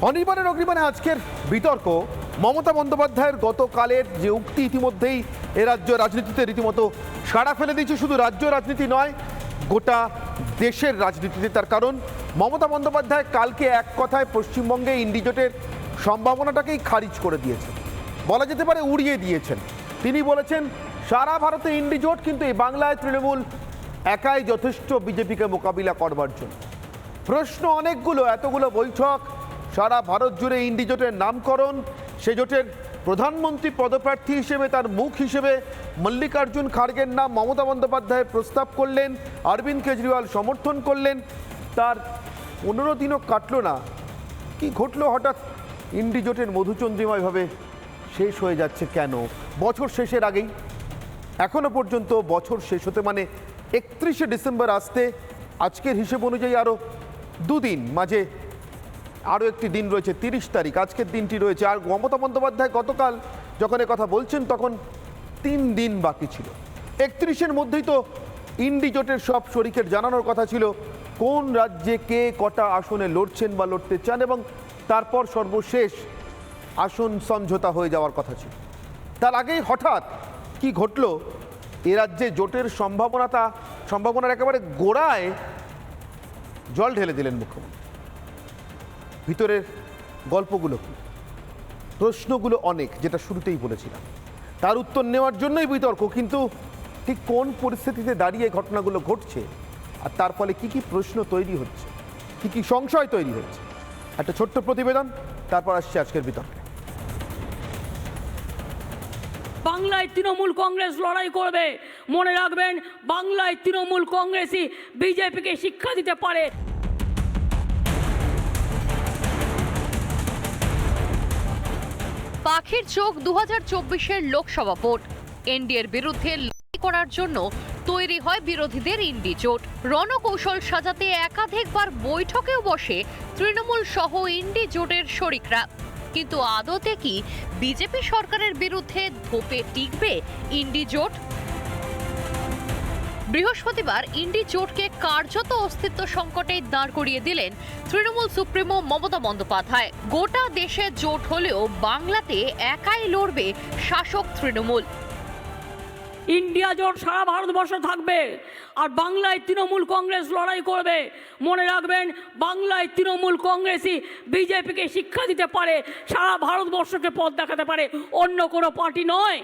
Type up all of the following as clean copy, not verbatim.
অনির্বাণের অগ্নিবাণে আজকের বিতর্ক মমতা বন্দ্যোপাধ্যায়ের গতকালের যে উক্তি ইতিমধ্যেই এ রাজ্য রাজনীতিতে রীতিমতো সাড়া ফেলে দিয়েছে। শুধু রাজ্য রাজনীতি নয়, গোটা দেশের রাজনীতিতে। তার কারণ মমতা বন্দ্যোপাধ্যায় কালকে এক কথায় পশ্চিমবঙ্গে ইন্ডিজোটের সম্ভাবনাটাকেই খারিজ করে দিয়েছেন, বলা যেতে পারে উড়িয়ে দিয়েছেন। তিনি বলেছেন সারা ভারতে ইন্ডিজোট, কিন্তু এই বাংলায় তৃণমূল একাই যথেষ্ট বিজেপিকে মোকাবিলা করবার জন্য। প্রশ্ন অনেকগুলো, এতগুলো বৈঠক, সারা ভারত জুড়ে ইন্ডিজোটের নামকরণ, সে জোটের প্রধানমন্ত্রী পদপ্রার্থী হিসেবে তার মুখ হিসেবে মল্লিকার্জুন খাড়গের নাম মমতা বন্দ্যোপাধ্যায় প্রস্তাব করলেন, অরবিন্দ কেজরিওয়াল সমর্থন করলেন। তার 15 দিনও কাটল না, কি ঘটলো হঠাৎ ইন্ডিজোটের মধুচন্দ্রিমায়ভাবে শেষ হয়ে যাচ্ছে কেন? বছর শেষের আগেই, এখনো পর্যন্ত বছর শেষ হতে মানে 31শে ডিসেম্বর আসতে আজকের হিসেব অনুযায়ী আরও দুদিন, মাঝে আরও একটি দিন রয়েছে 30 তারিখ, আজকের দিনটি রয়েছে। আর মমতা বন্দ্যোপাধ্যায় গতকাল যখন কথা বলছেন তখন 3 দিন বাকি ছিল। 31-এর মধ্যেই তো ইন্ডিজোটের সব শরিকের জানানোর কথা ছিল কোন রাজ্যে কে কটা আসনে লড়ছেন বা লড়তে চান, এবং তারপর সর্বশেষ আসন সমঝোতা হয়ে যাওয়ার কথা ছিল। তার আগেই হঠাৎ কি ঘটল? এ রাজ্যে জোটের সম্ভাবনার একেবারে গোড়ায় জল ঢেলে দিলেন মুখ্যমন্ত্রী। ভিতরের গল্পগুলো কি, প্রশ্নগুলো অনেক, যেটা শুরুতেই বলেছিলাম। তার উত্তর নেওয়ার জন্যই বিতর্ক, কিন্তু ঠিক কোন পরিস্থিতিতে দাঁড়িয়ে ঘটনাগুলো ঘটছে আর তার ফলে কি কি প্রশ্ন তৈরি হচ্ছে, কি কি সংশয় তৈরি হচ্ছে, একটা ছোট্ট প্রতিবেদন, তারপর আসছে আজকের বিতর্কে। বাংলায় তৃণমূল কংগ্রেস লড়াই করবে, মনে রাখবেন বাংলায় তৃণমূল কংগ্রেসই বিজেপিকে শিক্ষা দিতে পারে। পাখির চোখ 2024-এর লোকসভা ভোট, এনডিএর বিরুদ্ধে লড়াই করার জন্য তৈরি হয় বিরোধীদের ইন্ডিজোট। রণকৌশল সাজাতে একাধিকবার বৈঠকেও বসে তৃণমূল সহ ইন্ডিজোটের শরিকরা। কিন্তু আদতে কি বিজেপি সরকারের বিরুদ্ধে ধোপে টিকবে ইন্ডিজোট? বৃহস্পতিবার ইন্ডিজোটকে কার্যত অস্তিত্ব সংকটে দাঁড় করিয়ে দিলেন তৃণমূল সুপ্রিমো মমতা বন্দ্যোপাধ্যায়। গোটা দেশে জোট হলেও বাংলাতে একাই লড়বে শাসক তৃণমূল। ইন্ডিয়া জোট সারা ভারতবর্ষে থাকবে আর বাংলায় তৃণমূল কংগ্রেস লড়াই করবে, মনে রাখবেন বাংলায় তৃণমূল কংগ্রেসই বিজেপিকে শিক্ষা দিতে পারে, সারা ভারতবর্ষকে পথ দেখাতে পারে, অন্য কোনো পার্টি নয়।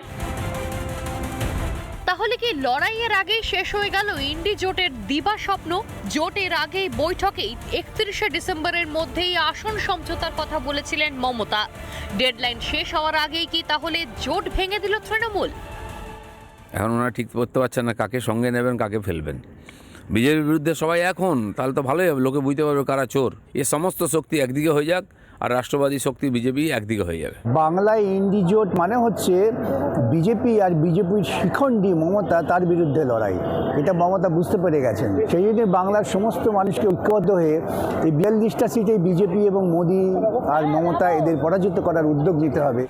তাহলে কি লড়াইয়ের আগেই শেষ হয়ে গেল ইন্ডি জোটের দিবা স্বপ্ন? জোটের আগেই বৈঠকেই 31শে ডিসেম্বরের মধ্যেই আসন সমঝোতার কথা বলেছিলেন মমতা। ডেডলাইন শেষ হওয়ার আগেই কি তাহলে জোট ভেঙে দিল তৃণমূল? এখন ওনারা ঠিক করতে পারছেন না কাকে সঙ্গে নেবেন, কাকে ফেলবেন। বিজেপির বিরুদ্ধে সবাই এখন, তাহলে তো ভালোই হবে, লোকে বুঝতে পারবে কারা চোর। এ সমস্ত শক্তি একদিকে হয়ে যাক আর রাষ্ট্রবাদী শক্তি বিজেপি একদিকে হয়ে যাবে। বাংলায় ইন্ডিজোট মানে হচ্ছে বিজেপি আর বিজেপির শিখণ্ডী মমতা, তার বিরুদ্ধে লড়াই। এটা মমতা বুঝতে পেরে গেছেন। সেই জন্য বাংলার সমস্ত মানুষকে ঐক্যবদ্ধ হয়ে এই 42টা সিটে বিজেপি এবং মোদি আর মমতা এদের পরাজিত করার উদ্যোগ নিতে হবে।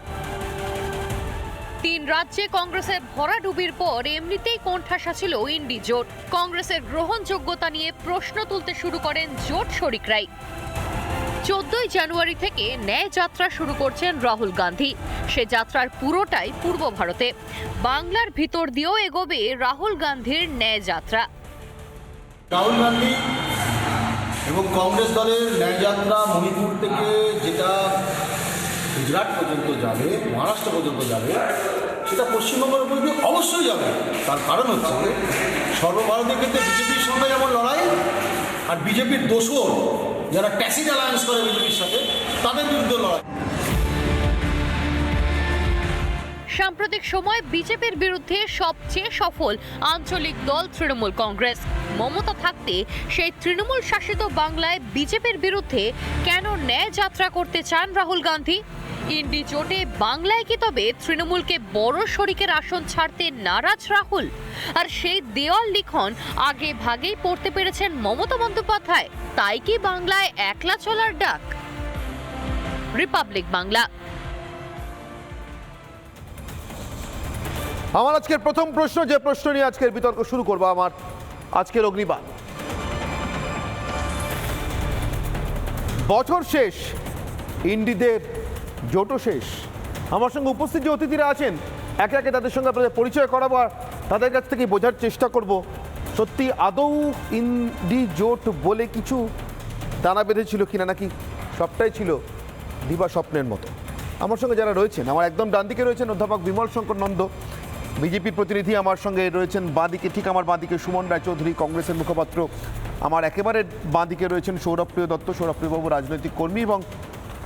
3 রাজ্যে কংগ্রেসের ভরাডুবির পর এমনিতেই কোণঠাসা ছিল ইন্ডি জোট। কংগ্রেসের গ্রহণযোগ্যতা নিয়ে প্রশ্ন তুলতে শুরু করেন জোট শরিকরাই। 14 জানুয়ারি থেকে ন্যায় যাত্রা শুরু করছেন রাহুল গান্ধী। সে যাত্রার পুরোটাই পূর্ব ভারতে। বাংলার ভিতর দিয়েও এগোবে রাহুল গান্ধীর ন্যায় যাত্রা। রাহুল গান্ধী এবং কংগ্রেস দলের ন্যায় যাত্রা মণিপুর থেকে যেটা গুজরাট পর্যন্ত যাবে, মহারাষ্ট্র পর্যন্ত যাবে, সেটা পশ্চিমবঙ্গের উপর দিয়ে অবশ্যই যাবে। তার কারণ হচ্ছে সর্বভারতীয় ক্ষেত্রে বিজেপির সঙ্গে যেমন লড়াই, আর বিজেপির দোসর যারা ট্যাসিড অ্যালায়েন্স করে বিজেপির সাথে, তাদের বিরুদ্ধে লড়াই। সাম্প্রতিক সময় বিজেপির বিরুদ্ধে সবচেয়ে সফল আঞ্চলিক দল তৃণমূল কংগ্রেস। মমতা থাকতে সেই তৃণমূল শাসিত বাংলায় বিজেপির বিরুদ্ধে কেন ন্যায় যাত্রা করতে চান রাহুল গান্ধী? ইন্ডি জোটে বাংলায় কি তবে তৃণমূলকে বড় শরিকের আসন ছাড়তে নারাজ রাহুল? আর সেই দেওয়াল লিখন আগে ভাগেই পড়তে পেরেছেন মমতা বন্দ্যোপাধ্যায়, তাই কি বাংলায় একলা চলার ডাক? রিপাবলিক বাংলা। আমার আজকের প্রথম প্রশ্ন, যে প্রশ্ন নিয়ে আজকের বিতর্ক শুরু করবো, আমার আজকের অগ্নিবাণ। বছর শেষ, ইন্ডিদের জোটও শেষ। আমার সঙ্গে উপস্থিত যে অতিথিরা আছেন একে একে তাদের সঙ্গে আপনাদের পরিচয় করাবো, আর তাদের কাছ থেকে বোঝার চেষ্টা করব সত্যি আদৌ ইন্ডি জোট বলে কিছু দানা বেঁধেছিল কিনা, নাকি সবটাই ছিল দিবা স্বপ্নের মতো। আমার সঙ্গে যারা রয়েছেন, আমার একদম ডান দিকে রয়েছেন অধ্যাপক বিমল শঙ্কর নন্দ, বিজেপির প্রতিনিধি। আমার সঙ্গে রয়েছেন বাঁদিকে, ঠিক আমার বাঁদিকে সুমন রায়চৌধুরী, কংগ্রেসের মুখপাত্র। আমার একেবারে বাঁদিকে রয়েছেন সৌরভপ্রিয় দত্ত, সৌরভপ্রিয়বাবু রাজনৈতিক কর্মী এবং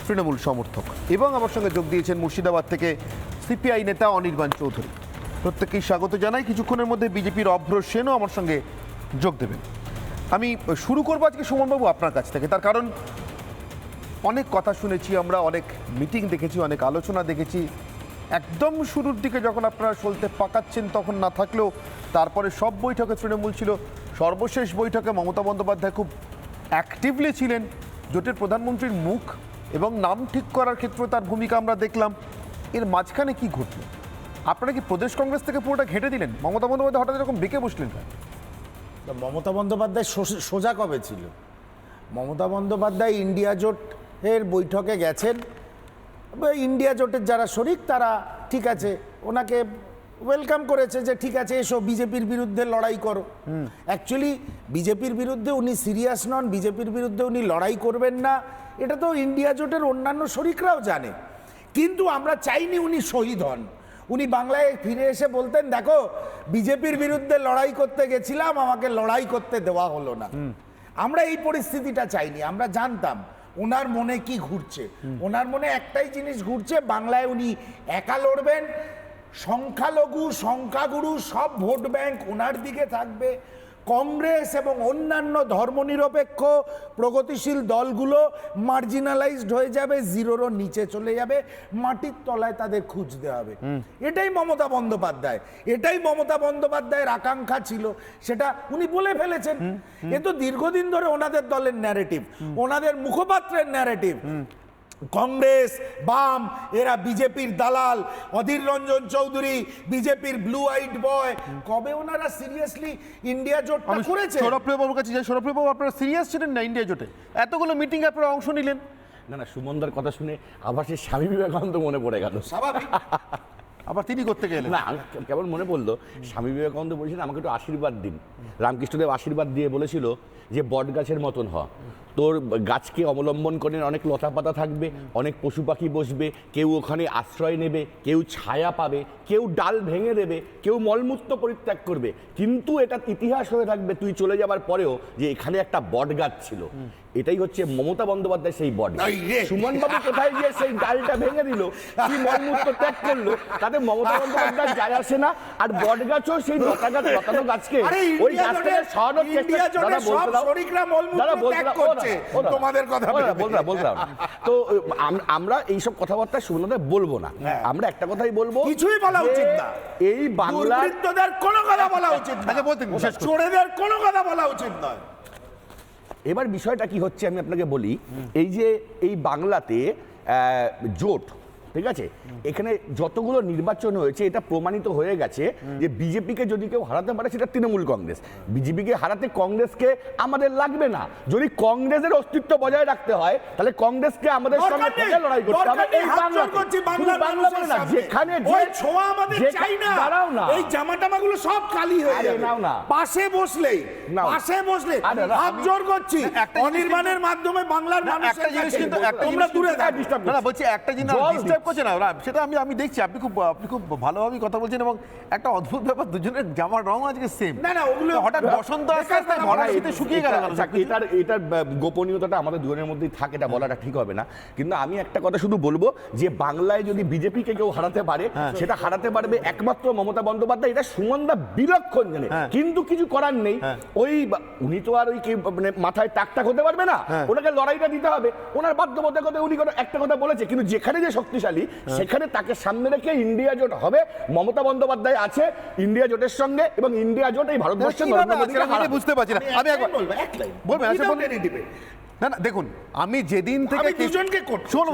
তৃণমূল সমর্থক। এবং আমার সঙ্গে যোগ দিয়েছেন মুর্শিদাবাদ থেকে সিপিআই নেতা অনির্বাণ চৌধুরী। প্রত্যেককেই স্বাগত জানাই। কিছুক্ষণের মধ্যে বিজেপির অভ্র সেনও আমার সঙ্গে যোগ দেবেন। আমি শুরু করবো আজকে সুমনবাবু আপনার কাছ থেকে, তার কারণ অনেক কথা শুনেছি আমরা, অনেক মিটিং দেখেছি, অনেক আলোচনা দেখেছি। একদম শুরুর দিকে যখন আপনারা সলতে পাকাচ্ছেন তখন না থাকলেও তারপরে সব বৈঠকে তৃণমূল ছিল। সর্বশেষ বৈঠকে মমতা বন্দ্যোপাধ্যায় খুব অ্যাক্টিভলি ছিলেন। জোটের প্রধানমন্ত্রীর মুখ এবং নাম ঠিক করার ক্ষেত্রে তার ভূমিকা আমরা দেখলাম। এর মাঝখানে কি ঘটল? আপনারা কি প্রদেশ কংগ্রেস থেকে পুরোটা ঘেঁটে দিলেন? মমতা বন্দ্যোপাধ্যায় হঠাৎ এরকম বেঁকে বসলেন? মমতা বন্দ্যোপাধ্যায় সোজা কবে ছিল? মমতা বন্দ্যোপাধ্যায় ইন্ডিয়া জোটের বৈঠকে গেছেন, ইন্ডিয়া জোটের যারা শরিক তারা ঠিক আছে ওনাকে ওয়েলকাম করেছে যে ঠিক আছে এসো বিজেপির বিরুদ্ধে লড়াই করো। অ্যাকচুয়ালি বিজেপির বিরুদ্ধে উনি সিরিয়াস নন, বিজেপির বিরুদ্ধে উনি লড়াই করবেন না, এটা তো ইন্ডিয়া জোটের অন্যান্য শরিকরাও জানে। কিন্তু আমরা চাইনি উনি শহীদ হন। উনি বাংলায় ফিরে এসে বলতেন দেখো বিজেপির বিরুদ্ধে লড়াই করতে গেছিলাম, আমাকে লড়াই করতে দেওয়া হলো না। আমরা এই পরিস্থিতিটা চাইনি। আমরা জানতাম ওনার মনে কি ঘুরছে। ওনার মনে একটাই জিনিস ঘুরছে, বাংলায় উনি একা লড়বেন, সংখ্যালঘু সংখ্যাগুরু সব ভোট ব্যাংক ওনার দিকে থাকবে, কংগ্রেস এবং অন্যান্য ধর্মনিরপেক্ষ প্রগতিশীল দলগুলো মার্জিনালাইজড হয়ে যাবে, জিরোরও নিচে চলে যাবে, মাটির তলায় তাদের খুঁজতে হবে। এটাই মমতা বন্দ্যোপাধ্যায়, এটাই মমতা বন্দ্যোপাধ্যায়ের আকাঙ্ক্ষা ছিল, সেটা উনি বলে ফেলেছেন। এ তো দীর্ঘদিন ধরে ওনাদের দলের ন্যারেটিভ, ওনাদের মুখপাত্রের ন্যারেটিভ। কংগ্রেস বাম এরা বিজেপির দালাল, অধীর রঞ্জন চৌধুরী বিজেপির ব্লু আইড বয়। কবে ওনারা সিরিয়াসলি ইন্ডিয়া জোটটা করেছে? সৌরভপ্রিয়বাবুর কাছে যাই। সৌরভপ্রিয়বাবু, আপনারা সিরিয়াস ছিলেন না ইন্ডিয়া জোটে? এতগুলো মিটিং আপনারা অংশ নিলেন। না সুমনদার কথা শুনে আবার সেই স্বামী বিবেকানন্দ মনে পড়ে গেল। স্বাভাবিক। আবার তিনি করতে গেলেন না কেমন মনে পড়লো, স্বামী বিবেকানন্দ বলেছিলেন আমাকে একটু আশীর্বাদ দিন। রামকৃষ্ণদেব আশীর্বাদ দিয়ে বলেছিল যে বট গাছের মতন হ, তোর গাছকে অবলম্বন করে অনেক লতা পাতা থাকবে, অনেক পশু পাখি বসবে, কেউ ওখানে আশ্রয় নেবে, কেউ ছায়া পাবে, কেউ ডাল ভেঙে দেবে, কেউ মলমূত্র পরিত্যাগ করবে, কিন্তু এটা ইতিহাস হয়ে থাকবে তুই চলে যাবার পরেও যে এখানে একটা বট গাছ ছিল। এটাই হচ্ছে মমতা বন্দ্যোপাধ্যায় সেই বট গাছ। সুমন বাবু কোথায় গিয়ে সেই ডালটা ভেঙে দিল, কি মলমূত্র ত্যাগ করলো, তাতে মমতা বন্দ্যোপাধ্যায় যায় আসে না। আর বট গাছও সেই লতানো গাছকে ওই গাছ থেকে সরানোর চেষ্টা। তোমাদের কথা বললাম তো আমরা এইসব কথাবার্তা সুমনদা বলবো না। আমরা একটা কথাই বলবো, কিছুই বলা উচিত না। এই বাংলার কোনো কথা বলা উচিত না, চোরেদের কোনো কথা বলা উচিত নয়। এবার বিষয়টা কি হচ্ছে আমি আপনাকে বলি, এই যে এই বাংলাতে জোট, ঠিক আছে, এখানে যতগুলো নির্বাচন হয়েছে এটা প্রমাণিত হয়ে গেছে যে বিজেপিকে যদি কেউ হারাতে পারে সেটা তৃণমূল কংগ্রেস। বিজেপিকে হারাতে কংগ্রেসকে আমাদের লাগবে না। যদি কংগ্রেসের অস্তিত্ব বজায় রাখতে হয় তাহলে কংগ্রেসকে আমাদের সঙ্গে লড়াই করতে হবে। এই বাংলা না, যেখানে দাঁড়াও না, এই জামা টামাগুলো সব কালি হয়ে যাবে। নাও না, পাশে বসলে হাত জোর করছি অনির্বাণের মাধ্যমে বাংলার মানুষ একটা জিনিস কিন্তু তোমরা দূরে না বলছি, একটা জিনিস করছে না সেটা আমি দেখছি। আপনি খুব ভালোভাবেই কথা বলছেন এবং একটা অদ্ভুত ব্যাপার, দুজনের জামার রং আজকে সেম। না ওগুলো হঠাৎ বসন্ত আসতে আসতে ভরা শীতে শুকিয়ে গেল। এটার গোপনীয়তাটা আমাদের দুজনের মধ্যেই থাকে, এটা বলাটা ঠিক হবে না। কিন্তু আমি একটা কথা শুধু বলবো যে বাংলায় যদি বিজেপিকে কেউ হারাতে পারে সেটা হারাতে পারবে একমাত্র মমতা বন্দ্যোপাধ্যায়। এটা সুমনদা বিলক্ষণ জানে, কিন্তু কিছু করার নেই। ওই উনি তো আর ওই মানে মাথায় টাক হতে পারবে না, ওনাকে লড়াইটা দিতে হবে। ওনার বাধ্যবাধকতা উনি একটা কথা বলেছে, কিন্তু যেখানে যে শক্তিশালী সেখানে তাকে সামনে রেখে ইন্ডিয়া জোট হবে। মমতা বন্দ্যোপাধ্যায় আছে ইন্ডিয়া জোটের সঙ্গে এবং ইন্ডিয়া জোট এই ভারতবর্ষের বুঝতে পারছি না। আমি একবার না দেখুন, আমি যেদিন থেকে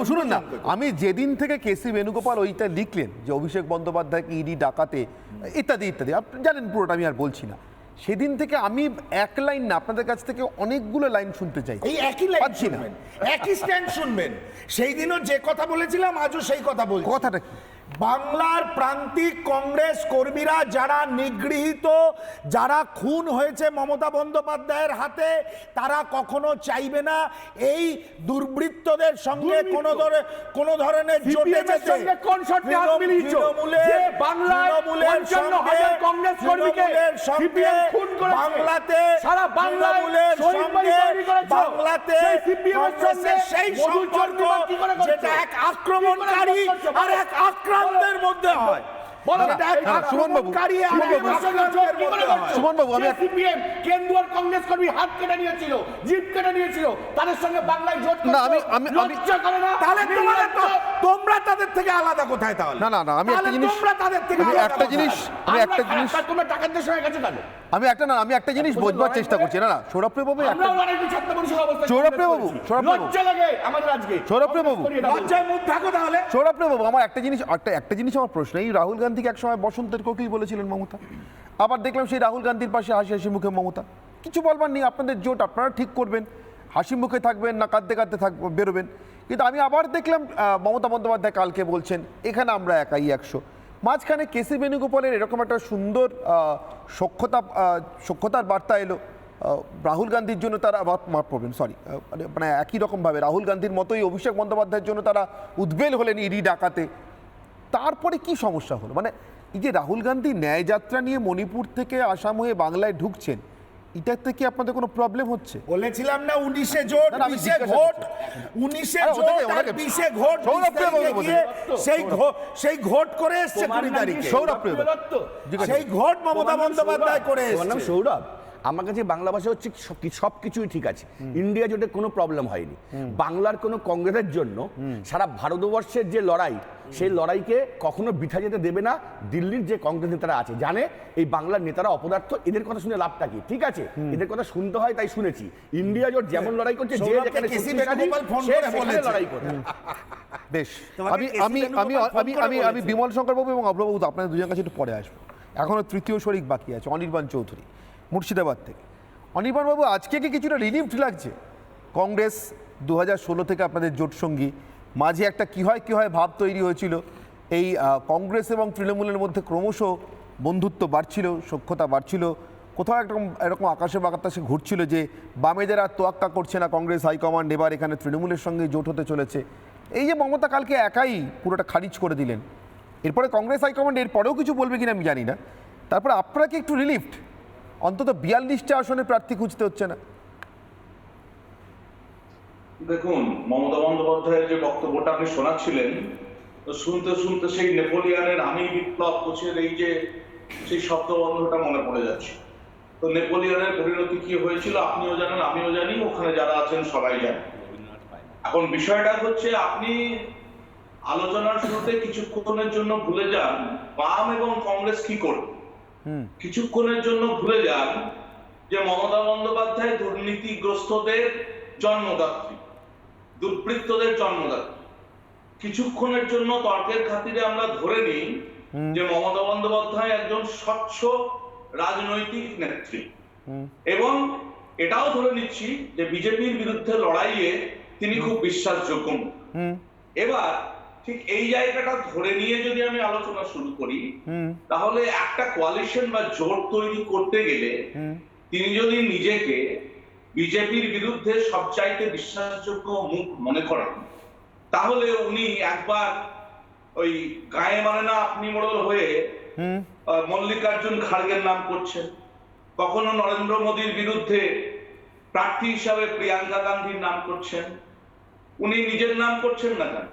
শুনুন না, আমি যেদিন থেকে কেসি বেণুগোপাল ওইটা লিখলেন যে অভিষেক বন্দ্যোপাধ্যায়কে ইডি ডাকাতে ইত্যাদি ইত্যাদি, আপনি জানেন পুরোটা, আমি আর বলছি না। সেদিন থেকে আমি এক লাইন না আপনাদের কাছ থেকে অনেকগুলো লাইন শুনতে চাই। এই একই লাইন পাচ্ছি না। শুনবেন, একই স্ট্যান্ড শুনবেন। সেই দিনও যে কথা বলেছিলাম আজও সেই কথা বলছি। কথাটা কি? বাংলার প্রান্তিক কংগ্রেস কর্মীরা যারা নিগৃহীত, যারা খুন হয়েছে মমতা বন্দ্যোপাধ্যায়ের হাতে, তারা কখনো চাইবে না এই দুর্বৃত্তদের সঙ্গে কোনো ধরনের জোটে যেতে। বাংলাতে সেই সম্পর্ক যেটা এক আক্রমণকারী আর এক আক্রান্তের মধ্যে হয়। সুমন বাবু, আমি কেন্দ্রীয় কংগ্রেস কর্মী হাত কেটে নিয়েছিল, জিপ কেটে নিয়েছিল, তাদের সঙ্গে বাংলায় জোট না, লজ্জা করে না? তাহলে তোমরা তাদের থেকে আলাদা কোথায়? তাহলে না, আমি একটা জিনিস, তোমরা টাকার সঙ্গে গেছে কেন? আমি একটা জিনিস বোঝবার চেষ্টা করছি। না সৌরভপ্রিয় বাবু, আমরাও অনেকদিন ছাত্রপরিষদ অবস্থায় সৌরভপ্রিয় বাবু, লজ্জা লাগে আমাদের আজকে। সৌরভপ্রিয় বাবু, লজ্জায় মুখ থাকো তাহলে। সৌরভপ্রিয় বাবু, আমার একটা জিনিস আমার প্রশ্ন, এই রাহুল গান্ধীকে একসময় বসন্তের কোকিল বলেছিলেন মমতা, আবার দেখলাম সেই রাহুল গান্ধীর পাশে হাসি হাসি মুখে মমতা। কিছু বলবার নেই, আপনাদের জোট আপনারা ঠিক করবেন, হাসি মুখে থাকবেন না কাঁদতে কাঁদতে বেরোবেন। কিন্তু আমি আবার দেখলাম মমতা বন্দ্যোপাধ্যায় কালকে বলছেন এখানে আমরা একাই 100। মাঝখানে কেসি বেণুগোপালের এরকম একটা সুন্দর সখ্যতার বার্তা এলো, রাহুল গান্ধীর জন্য তারা মাফ করবেন, সরি, মানে একই রকমভাবে রাহুল গান্ধীর মতোই অভিষেক বন্দ্যোপাধ্যায়ের জন্য তারা উদ্বেল হলেন ইডি ডাকাতে। তারপরে কি সমস্যা হলো? মানে এই যে রাহুল গান্ধী ন্যায়যাত্রা নিয়ে মণিপুর থেকে আসাম হয়ে বাংলায় ঢুকছেন, এটার থেকে আপনাদের কোনো প্রবলেম হচ্ছে? বলেছিলাম না 19-এ জোট, 20-এ ভোট, 19-এ জোট আর 20-এ ভোট, সেই ঘোট করে এসছে 20 তারিখে। সেই ঘোট মমতা বন্দ্যোপাধ্যায় করে এসছে। সৌরভ, আমার কাছে বাংলা ভাষা হচ্ছে সবকিছুই ঠিক আছে, ইন্ডিয়া জোটে কোনো প্রবলেম হয়নি। বাংলার কোনো কংগ্রেসের জন্য সারা ভারতবর্ষের যে লড়াই, সেই লড়াইকে কখনো বৃথা যেতে দেবে না। দিল্লির যে কংগ্রেস নেতারা আছে জানে এই বাংলার নেতারা অপদার্থ, এদের কথা শুনে লাভটা কি? ঠিক আছে, এদের কথা শুনতে হয় তাই শুনেছি। ইন্ডিয়া জোট যেমন লড়াই করছে, যে যেখানে লড়াই করে। বেশ, আমি বিমল শঙ্কর বাবু এবং অভ্রবাবু আপনাদের দুজনের কাছে একটু পরে আসবো। এখনো তৃতীয় শরিক বাকি আছে, অনির্বাণ চৌধুরী মুর্শিদাবাদ থেকে। অনির্বাণ বাবু, আজকে কি কিছুটা রিলিফ লাগছে? কংগ্রেস 2016 থেকে আপনাদের জোট সঙ্গী, মাঝে একটা কি হয় ভাব তৈরি হয়েছিল, এই কংগ্রেস এবং তৃণমূলের মধ্যে ক্রমশ বন্ধুত্ব বাড়ছিল, সখ্যতা বাড়ছিল, কোথাও এরকম আকাশে বাতাসে ঘুরছিল যে বামেদের আর তোয়াক্কা করছে না কংগ্রেস হাইকমান্ড, এবার এখানে তৃণমূলের সঙ্গে জোট হতে চলেছে। এই যে মমতা কালকে একাই পুরোটা খারিজ করে দিলেন, এরপরে কংগ্রেস হাইকমান্ড এরপরেও কিছু বলবে কিনা আমি জানি না। তারপরে আপনারা কি একটু রিলিফড? অন্তত 42টা আসনে প্রার্থী খুঁজতে হচ্ছে না। দেখুন, মমতা বন্দ্যোপাধ্যায়ের যে বক্তব্যটা আপনি শোনাচ্ছিলেন, তো শুনতে শুনতে সেই নেপোলিয়ানের আমি বিপ্লব কোচের এই যে সেই শব্দবন্ধটা মনে পড়ে যাচ্ছে। তো নেপোলিয়ানের পরিণতি কি হয়েছিল আপনিও জানেন, আমিও জানি, ওখানে যারা আছেন সবাই জানেন। এখন বিষয়টা হচ্ছে, আপনি আলোচনার শুরুতে কিছুক্ষণের জন্য ভুলে যান বাম এবং কংগ্রেস কি করবে। কিছুক্ষণের জন্য ভুলে যান যে মমতা বন্দ্যোপাধ্যায় দুর্নীতিগ্রস্তদের জন্মদাত্রী, দুর্বৃত্তদের জন্মদাত্রী। কিছুক্ষণের জন্য তর্কের খাতিরে আমরা ধরে নিই যে মমতা বন্দ্যোপাধ্যায় একজন স্বচ্ছ রাজনৈতিক নেত্রী, এবং এটাও ধরে নিচ্ছি যে বিজেপির বিরুদ্ধে লড়াইয়ে তিনি খুব বিশ্বাসযোগ্য। এবার ঠিক এই জায়গাটা ধরে নিয়ে যদি আমি আলোচনা শুরু করি, তাহলে একটা কোয়ালিশন বা জোট তৈরি করতে গেলে তিনি যদি নিজেকে বিজেপির বিরুদ্ধে সবচাইতে বিশ্বাসযোগ্য মুখ মনে করেন, তাহলে উনি একবার ওই গায়ে মানে না আপনি মোড়ল হয়ে মল্লিকার্জুন খাড়গের নাম করছেন, কখনো নরেন্দ্র মোদীর বিরুদ্ধে প্রার্থী হিসাবে প্রিয়াঙ্কা গান্ধীর নাম করছেন, উনি নিজের নাম করছেন না কেন?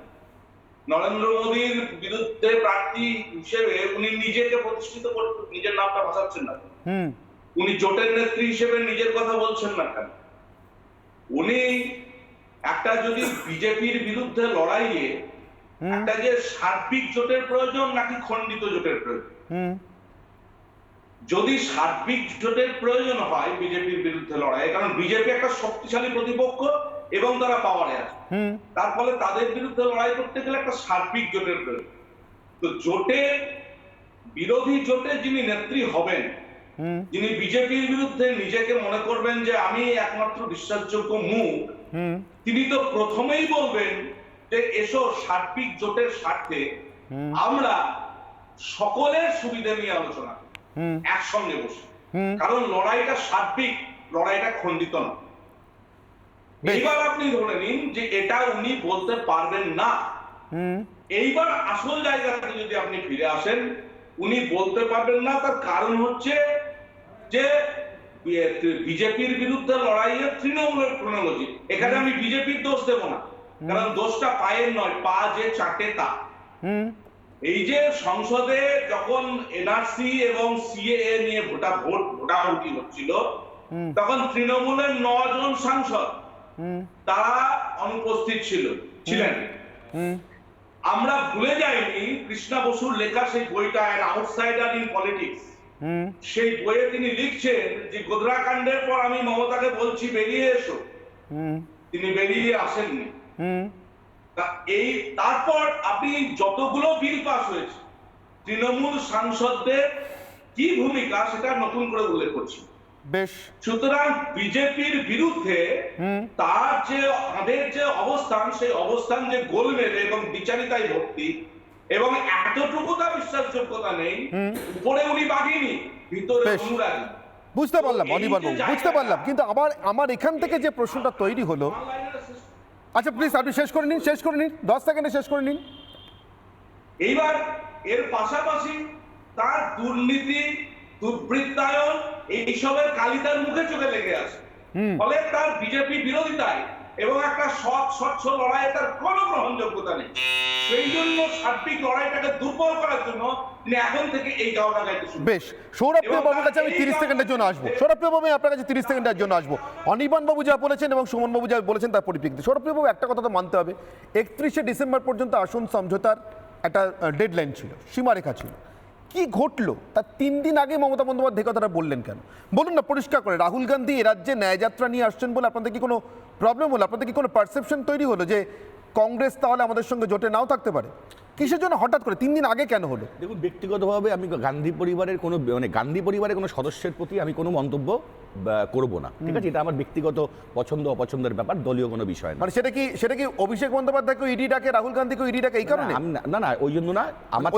নরেন্দ্র মোদীর বিরুদ্ধে প্রার্থী হিসেবে উনি নিজেকে প্রতিষ্ঠিত করতে নিজের নামটা ভাসাচ্ছেন না কেন? উনি জোটের নেত্রী হিসেবে নিজের কথা বলছেন না কেন? উনি একটা যদি বিজেপির বিরুদ্ধে লড়াইয়ে একটা যে সার্বিক জোটের প্রয়োজন নাকি খণ্ডিত জোটের প্রয়োজন, যদি সার্বিক জোটের প্রয়োজন হয় বিজেপির বিরুদ্ধে লড়াই, কারণ বিজেপি একটা শক্তিশালী প্রতিপক্ষ এবং তারা পাওয়ারে আছে, তার ফলে তাদের বিরুদ্ধে লড়াই করতে গেলে একটা সার্বিক জোটের প্রয়োজন। তো জোটের বিরোধী জোটের যিনি নেত্রী হবেন যিনি বিজেপির বিরুদ্ধে নিজেকে মনে করবেন যে আমি একমাত্র বিশ্বাসযোগ্য মুখ, তিনি তো প্রথমেই বলবেন যে এসো সার্বিক জোটের স্বার্থে আমরা সকলের সুবিধা নিয়ে আলোচনা করি, একসঙ্গে বসে। কারণ লড়াইটা সার্বিক, লড়াইটা খণ্ডিত না। এইবার আপনি ধরে নিন যে এটা উনি বলতে পারবেন না। এইবার আসল জায়গাতে যদি আপনি ফিরে আসেন, উনি বলতে পারবেন না। তার কারণ হচ্ছে যে বিজেপির বিরুদ্ধে লড়াইয়ের তৃণমূলের ক্রোনোলজি। এখানে আমি বিজেপির দোষ দেব না, কারণ দোষটা পায়ের নয়, পা যে চাটে তা। এই যে সংসদে যখন এনআরসি এবং সিএএ নিয়ে ভোটাভুটি হচ্ছিল, তখন তৃণমূলের 9 জন সাংসদ তারা অনুপস্থিত ছিলেন। আমরা ভুলে যাইনি কৃষ্ণা বসুর লেখা সেই বইটা অ্যান আউটসাইডার ইন পলিটিক্স। সেই বইয়ে তিনি লিখছেন যে গোধরা কাণ্ডের পর আমি মমতাকে বলছি বেরিয়ে এসো, তিনি বেরিয়ে আসেননি। তারপর আপনি যতগুলো বিল পাস হয়েছে, তৃণমূল সাংসদদের কি ভূমিকা সেটা নতুন করে উল্লেখ করছি। বেশ, সুতরাং বিজেপির বিরুদ্ধে তার যে আমাদের যে অবস্থান, সেই অবস্থান যে গোলমেলে এবং বিচারিতায় ভর্তি, এবং এতটুকু তার বিশ্বাসযোগ্যতা নেই। উপরে উনি বাগিনি, ভিতরে অনুরাগী। বুঝতে পারলাম অনির্বাণ বাবু, বুঝতে পারলাম। কিন্তু আমার এখান থেকে যে প্রশ্নটা তৈরি হলো, আচ্ছা প্লিজ আপনি শেষ করে নিন, 10 সেকেন্ডে শেষ করে নিন। এইবার এর পাশাপাশি তার দুর্নীতি, দুর্বৃত্তায়ন, এইসবের কালিদার মুখে চোখে লেগে আছে। ফলে তার বিজেপি বিরোধিতায় এবং একটা স্বচ্ছ লড়াই তার কোনো গ্রহণযোগ্যতা নেই। সেই জন্য সার্বিক লড়াইটাকে দুর্বল করার জন্য তিনি এখন থেকে এই গাওয়া গাইতে শুরু। বেশ, সৌরভপ্রিয় বাবুর কাছে আমি 30 সেকেন্ডের জন্য আসবো। সৌরভপ্রিয় বাবু, আপনার কাছে 30 সেকেন্ডের জন্য আসবো। অনির্বাণ বাবু যা বলেছেন এবং সুমন বাবু যা বলেছেন তার পরিপ্রেক্ষিতে সৌরভপ্রিয় বাবু একটা কথা তো মানতে হবে, 31শে ডিসেম্বর পর্যন্ত আসন সমঝোতার একটা ডেডলাইন ছিল, সীমারেখা ছিল। কি ঘটলো তার 3 দিন আগে মমতা বন্দ্যোপাধ্যায় কথাটা বললেন কেন? বলুন না পরিষ্কার করে। রাহুল গান্ধী এ রাজ্যে ন্যায়যাত্রা নিয়ে আসছেন বলে আপনাদের কি কোনো প্রবলেম হলো? আপনাদের কি কোনো পারসেপশন তৈরি হলো যে কংগ্রেস তাহলে আমাদের সঙ্গে জোটে নাও থাকতে পারে? কিসের জন্য হঠাৎ করে 3 দিন আগে কেন হলো? দেখুন, ব্যক্তিগতভাবে আমি গান্ধী পরিবারের কোনো সদস্যের প্রতি আমি কোনো মন্তব্য করব না, ঠিক আছে? এটা আমার ব্যক্তিগত পছন্দ অপছন্দের ব্যাপার, দলীয় কোনো বিষয় না। মানে সেটা কি অভিষেক বন্দ্যোপাধ্যায়কে ইডি ডাকে, রাহুল গান্ধীকে ইডি ডাকে এই কারণে? না, ওই জন্য না। আমার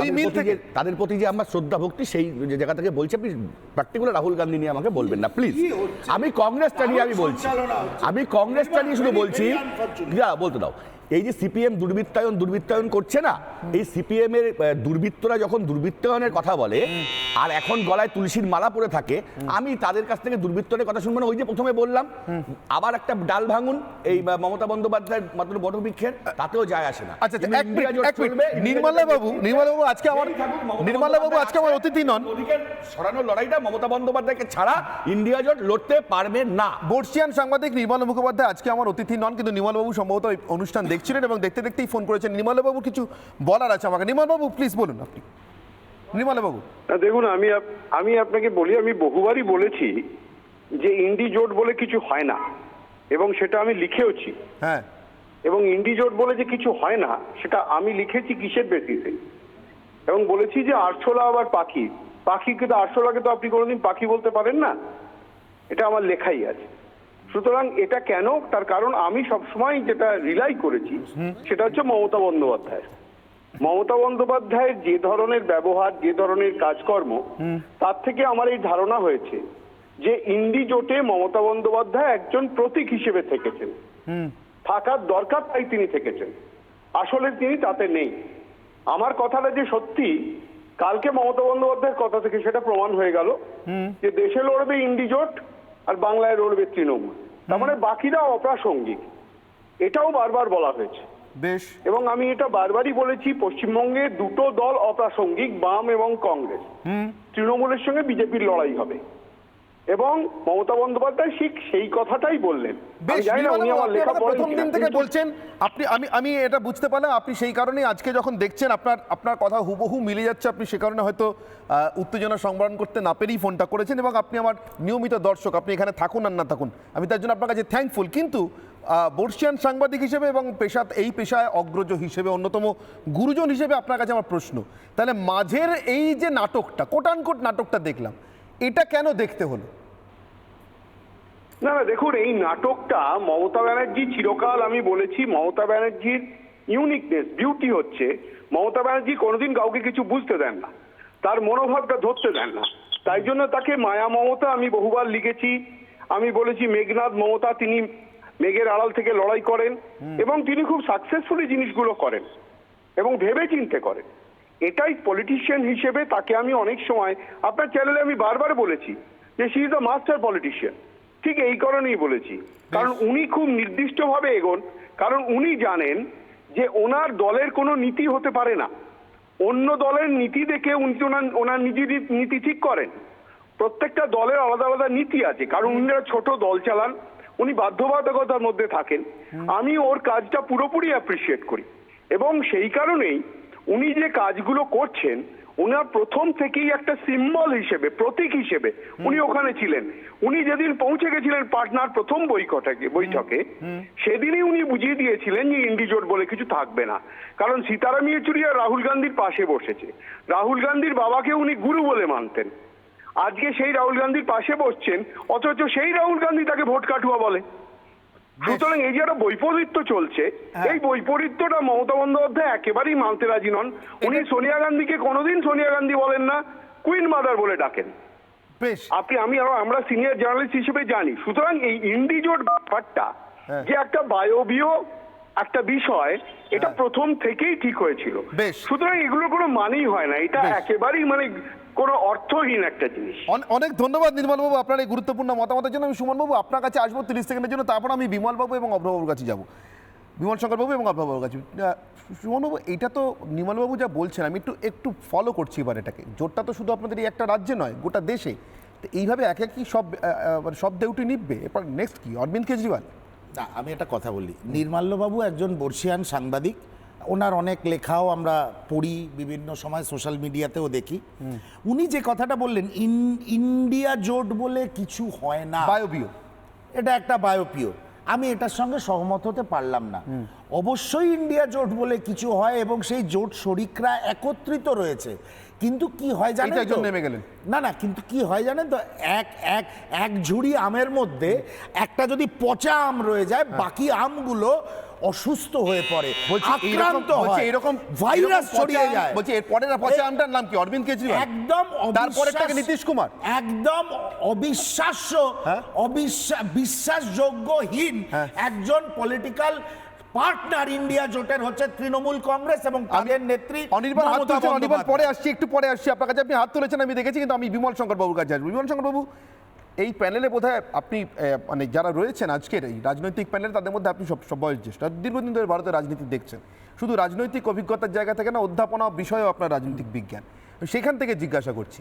তাদের প্রতি যে আমার শ্রদ্ধা ভক্তি, সেই জায়গা থেকে বলছি। আপনি পার্টিকুলার রাহুল গান্ধী নিয়ে আমাকে বলবেন না প্লিজ। আমি কংগ্রেসটা নিয়ে শুধু বলছি, বলতে দাও। এই যে সিপিএম দুর্বৃত্তায়ন করছে না, এই সিপিএম এর দুর্বৃত্তরা যখন দুর্বৃত্তায়নের কথা বলে আর এখন গলায় তুলসীর মালা পরে থাকে, আমি তাদের কাছ থেকে দুর্বৃত্তায়নের কথা শুনবো না। ওই যে প্রথমে বললাম, আবার একটা ডাল ভাঙুন এই মমতা বন্দ্যোপাধ্যায়ের মাত্র বটবৃক্ষের, তাতেও যায় আসে না। আচ্ছা, নির্মলা বাবু আজকে আমার অতিথি নন। সরানোর লড়াইটা মমতা বন্দ্যোপাধ্যায়কে ছাড়া ইন্ডিয়া জোট লড়তে পারবে না। বর্ষিয়ান সাংবাদিক নির্মলা মুখোপাধ্যায় আজকে আমার অতিথি নন, কিন্তু নির্মলা বাবু সম্ভবত অনুষ্ঠান দেখছিলেন এবং দেখতে দেখতেই ফোন করেছেন। নির্মলা বাবু কিছু বলার আছে আমাকে। নির্মলা বাবু প্লিজ বলুন। আপনি নির্মলা বাবু। দেখুন, আমি আপনাকে বলি, আমি বহুবারই বলেছি যে ইন্ডি জোট বলে কিছু হয় না, এবং সেটা আমি লিখেওছি। হ্যাঁ, এবং ইন্ডি জোট বলে যে কিছু হয় না সেটা আমি লিখেছি কিসের বেসিসে, এবং বলেছি যে আরশোলা আবার পাখিকে তো, আরশোলাকে তো আপনি কোনোদিন পাখি বলতে পারেন না, এটা আমার লেখাই আছে। সুতরাং এটা কেন, তার কারণ আমি সবসময় যেটা রিলাই করেছি সেটা হচ্ছে মমতা বন্দ্যোপাধ্যায়ের যে ধরনের ব্যবহার, যে ধরনের কাজকর্ম, তার থেকে আমার এই ধারণা হয়েছে যে ইন্ডি জোটে মমতা বন্দ্যোপাধ্যায় একজন প্রতীক হিসেবে থেকেছেন, থাকার দরকার তাই তিনি থেকেছেন, আসলে তিনি তাতে নেই। আমার কথাটা যে সত্যি, কালকে মমতা বন্দ্যোপাধ্যায়ের কথা থেকে সেটা প্রমাণ হয়ে গেল যে দেশে লড়বে ইন্ডি জোট আর বাংলায় লড়বে তৃণমূল, তার মানে বাকিরা অপ্রাসঙ্গিক, এটাও বারবার বলা হয়েছে। বেশ, এবং আমি এটা বারবারই বলেছি, পশ্চিমবঙ্গে দুটো দল অপ্রাসঙ্গিক, বাম এবং কংগ্রেস। তৃণমূলের সঙ্গে বিজেপির লড়াই হবে, এবং মমতা বন্দ্যোপাধ্যায় ঠিক সেই কথাটাই বললেন। প্রথম দিন থেকে বলছেন আমি এটা বুঝতে পারলাম। আপনি সেই কারণে আজকে যখন দেখছেন আপনার কথা হুবহু মিলে যাচ্ছে, আপনি সে কারণে হয়তো উত্তেজনা সংবরণ করতে না পেরেই ফোনটা করেছেন। এবং আপনি আমার নিয়মিত দর্শক, আপনি এখানে থাকুন আর না থাকুন, আমি তার জন্য আপনার কাছে থ্যাঙ্কফুল। কিন্তু বর্ষিয়ান সাংবাদিক হিসেবে এবং এই পেশায় অগ্রজ হিসেবে, অন্যতম গুরুজন হিসেবে আপনার কাছে আমার প্রশ্ন, তাহলে মাঝের এই যে নাটকটা, কোট আনকোট নাটকটা দেখলাম, এটা কেন দেখতে হলো? না না, দেখুন, এই নাটকটা মমতা ব্যানার্জি চিরকাল, আমি বলেছি, মমতা ব্যানার্জির ইউনিকনেস, বিউটি হচ্ছে মমতা ব্যানার্জি কোনোদিন কাউকে কিছু বুঝতে দেন না, তার মনোভাবটা ধরতে দেন না। তাই জন্য তাকে মায়া মমতা আমি বহুবার লিখেছি। আমি বলেছি মেঘনাদ মমতা, তিনি মেঘের আড়াল থেকে লড়াই করেন এবং তিনি খুব সাকসেসফুলি জিনিসগুলো করেন এবং ভেবে চিন্তে করেন। এটাই পলিটিশিয়ান হিসেবে তাকে আমি অনেক সময় আপনার চ্যানেলে আমি বারবার বলেছি যে she is the master politician. ঠিক এই কারণেই বলেছি, কারণ উনি খুব নির্দিষ্টভাবে এগোন, কারণ উনি জানেন যে ওনার দলের কোনো নীতি হতে পারে না। অন্য দলের নীতি দেখে উনি ওনার নিজের নীতি ঠিক করেন। প্রত্যেকটা দলের আলাদা আলাদা নীতি আছে, কারণ উনি ছোট দল চালান, উনি বাধ্যবাধকতার মধ্যে থাকেন। আমি ওর কাজটা পুরোপুরি অ্যাপ্রিসিয়েট করি এবং সেই কারণেই উনি যে কাজগুলো করছেন, ওনার প্রথম থেকেই একটা সিম্বল হিসেবে, প্রতীক হিসেবে উনি ওখানে ছিলেন। উনি যেদিন পৌঁছে গেছিলেন পাটনার প্রথম বৈঠকে, সেদিনই উনি বুঝিয়ে দিয়েছিলেন যে ইন্ডি জোট বলে কিছু থাকবে না, কারণ সীতারাম ইয়েচুরি আর রাহুল গান্ধীর পাশে বসেছে। রাহুল গান্ধীর বাবাকে উনি গুরু বলে মানতেন, আজকে সেই রাহুল গান্ধীর পাশে বসছেন, অথচ সেই রাহুল গান্ধী তাকে ভোট কাটুয়া বলে। সুতরাং এই যে একটা বৈপরীত্য চলছে, এই বৈপরীত্যটা মমতা বন্দ্যোপাধ্যায় একেবারেই মানতে রাজি নন। উনি সোনিয়া গান্ধীকে কোনোদিন সোনিয়া গান্ধী বলেন না, কুইন মাদার বলে ডাকেন। বেশ, আমরা সিনিয়র জার্নালিস্ট হিসেবে জানি। সুতরাং এই ইন্ডি জোট ব্যাপারটা যে একটা বায়বীয় একটা বিষয়, এটা প্রথম থেকেই ঠিক হয়েছিল। সুতরাং এগুলো কোনো মানেই হয় না, এটা একেবারেই মানে কোনো অর্থহীন একটা জিনিস। অনেক ধন্যবাদ নির্মলবাবু আপনার এই গুরুত্বপূর্ণ মতামতের জন্য। আমি সুমনবাবু আপনার কাছে আসবো 30 সেকেন্ডের জন্য, তারপর আমি বিমলবাবু এবং অভ্রবাবুর কাছে যাব, বিমল শঙ্করবাবু এবং অভ্রবাবুর কাছে। সুমনবাবু, এইটা তো নির্মলবাবু যা বলছেন আমি একটু ফলো করছি এবার এটাকে। জোটটা তো শুধু আপনাদের এই একটা রাজ্যে নয়, গোটা দেশে। তো এইভাবে এক একই সব দেউটি নিববে, এরপর নেক্সট কি অরবিন্দ কেজরিওয়াল? না, আমি একটা কথা বলি, নির্মাল্যবাবু একজন বর্ষিয়ান সাংবাদিক, ওনার অনেক লেখাও আমরা পড়ি, বিভিন্ন সময় সোশ্যাল মিডিয়াতেও দেখি। উনি যে কথাটা বললেন, ইন্ডিয়া জোট বলে কিছু হয় না, বায়বীয়, এটা একটা বায়োপিও, আমি এটার সঙ্গে সহমত হতে পারলাম না। অবশ্যই ইন্ডিয়া জোট বলে কিছু হয় এবং সেই জোট শরিকরা একত্রিত রয়েছে, কিন্তু কি হয় জানেন তো, নেমে গেলেন না, কিন্তু কি হয় জানেন তো, এক ঝুড়ি আমের মধ্যে একটা যদি পচা আম রয়ে যায়, বাকি আমগুলো অসুস্থ হয়ে পড়ে, আক্রান্ত হয়, এরকম ভাইরাস ছড়িয়ে যায়। বলছি এর পরের পচা আমটার নাম কি? অরবিন্দ কেজরিওয়াল। একদম তারপরেরটাকে নীতিশ কুমার। একদম অবিশ্বাস্য, বিশ্বাসযোগ্যহীন একজন পলিটিক্যাল পার্টনার ইন্ডিয়া জোটের হচ্ছে তৃণমূল কংগ্রেস এবং তাদের নেত্রী অনির্বাণ হাত তুলছেন। অনির্বাণ পরে আসছি, একটু পরে আসছি আপনার কাছে। আপনি হাত তুলেছেন আমি দেখেছি, কিন্তু আমি বিমল শঙ্কর বাবুর কাছে আসবো। বিমল শঙ্কর বাবু, এই প্যানেলে বোধহয় আপনি মানে যারা রয়েছেন আজকের এই রাজনৈতিক প্যানেলে, তাদের মধ্যে আপনি সব বয়োজ্যেষ্ঠ, দীর্ঘদিন ধরে ভারতের রাজনীতি দেখছেন। শুধু রাজনৈতিক অভিজ্ঞতার জায়গা থেকে না, অধ্যাপনা বিষয়েও আপনার রাজনৈতিক বিজ্ঞান, সেখান থেকে জিজ্ঞাসা করছি,